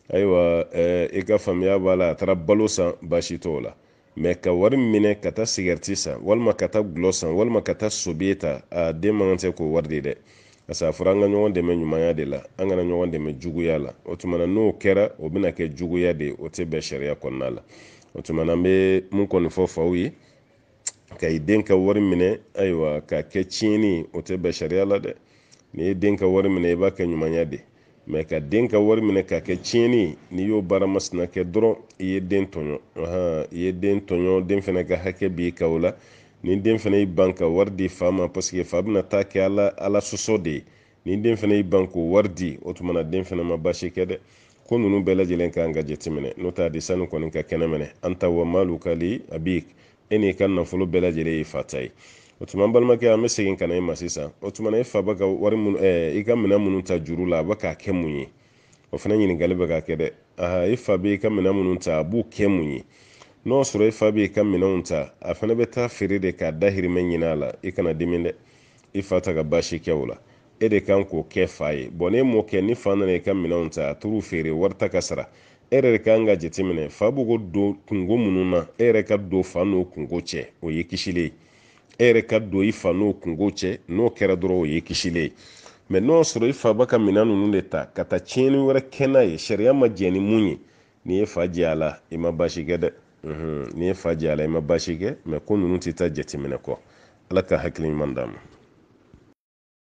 ayiwa i ka faamuya b'a la a taara balo san baasi t'o la mɛ ka wari minɛ ka taa sigarɛti san walima ka taa gulɔ san walima ka taa sobiye ta a den man tɛ k'o wari de dɛ parce que a fɔra an ka ɲɔgɔn dɛmɛ ɲumanya de la an kana ɲɔgɔn dɛmɛ juguya la o tuma na n'o kɛra o bɛna kɛ juguya de o tɛ bɛn sariya kɔnɔna la o tuma na an bɛ mun kɔni fɔ faw ye ka i den ka wari minɛ ayiwa ka kɛ tiɲɛni o tɛ bɛn sariya la dɛ n'i ye den ka wari minɛ i b'a kɛ ɲumanya de mɛ ka den ka wari minɛ ka kɛ tiɲɛni n'i y'o baara masina kɛ dɔrɔn i ye den tɔɲɔ i ye den tɔɲɔ den fɛnɛ ka hakɛ b'i ka o la ni den fɛnɛ y'i ban ka wari di fa ma parce que fa bɛna taa kɛ ala sɔsɔ de ye ni den fɛnɛ y'i ban k'o wari di o tuma na den fɛnɛ ma baasi kɛ dɛ ko ninnu bɛɛ lajɛlen kan ka jateminɛ n'o t'a di sani kɔni ka kɛnɛ minɛ an ta wa maalu kali a bi e n'i ka nafolo bɛɛ lajɛlen ye fa ta ye o tuma an balimakɛ an bɛ segin ka na e ma sisan o tuma na e fa bɛ ka wari minnu i ka minɛn minnu ta juru la a bɛ k'a kɛ mun ye o fana ɲininkali bɛ ka kɛ dɛ e fa bɛ i ka minɛn minnu ta a b'u kɛ mun ye n'o sɔrɔ e fa bɛ i ka minɛnw ta a fana bɛ taa feere de k'a dahirimɛ ɲini a la i kana dimi dɛ i fa ta ka baasi kɛ o la e de kan k'o kɛ fa ye n'e m'o kɛ ni fa nana i ka minɛnw ta a t'u feere wari ta ka sara e yɛrɛ de kan ka jateminɛ fa b'o ko don kungo minnu na e yɛrɛ ka don fa n'o kungo cɛ o ye kisilen e yɛrɛ ka don i fa n'o kungo cɛ n'o kɛra dɔrɔn o ye kisilen mɛ n'o sɔrɔ i fa bɛ ka minɛn ninnu de ta ka taa tiɲɛni wɛrɛ kɛ n'a ye sariya ma jɛ ni mun ye n'i ye fa jɛ a la i ma baasi kɛ dɛ n'i ye fa jɛ a la i ma baasi kɛ mɛ ko ninnu tɛ taa jateminɛ kɔ ala ka hakili ɲuman d'a ma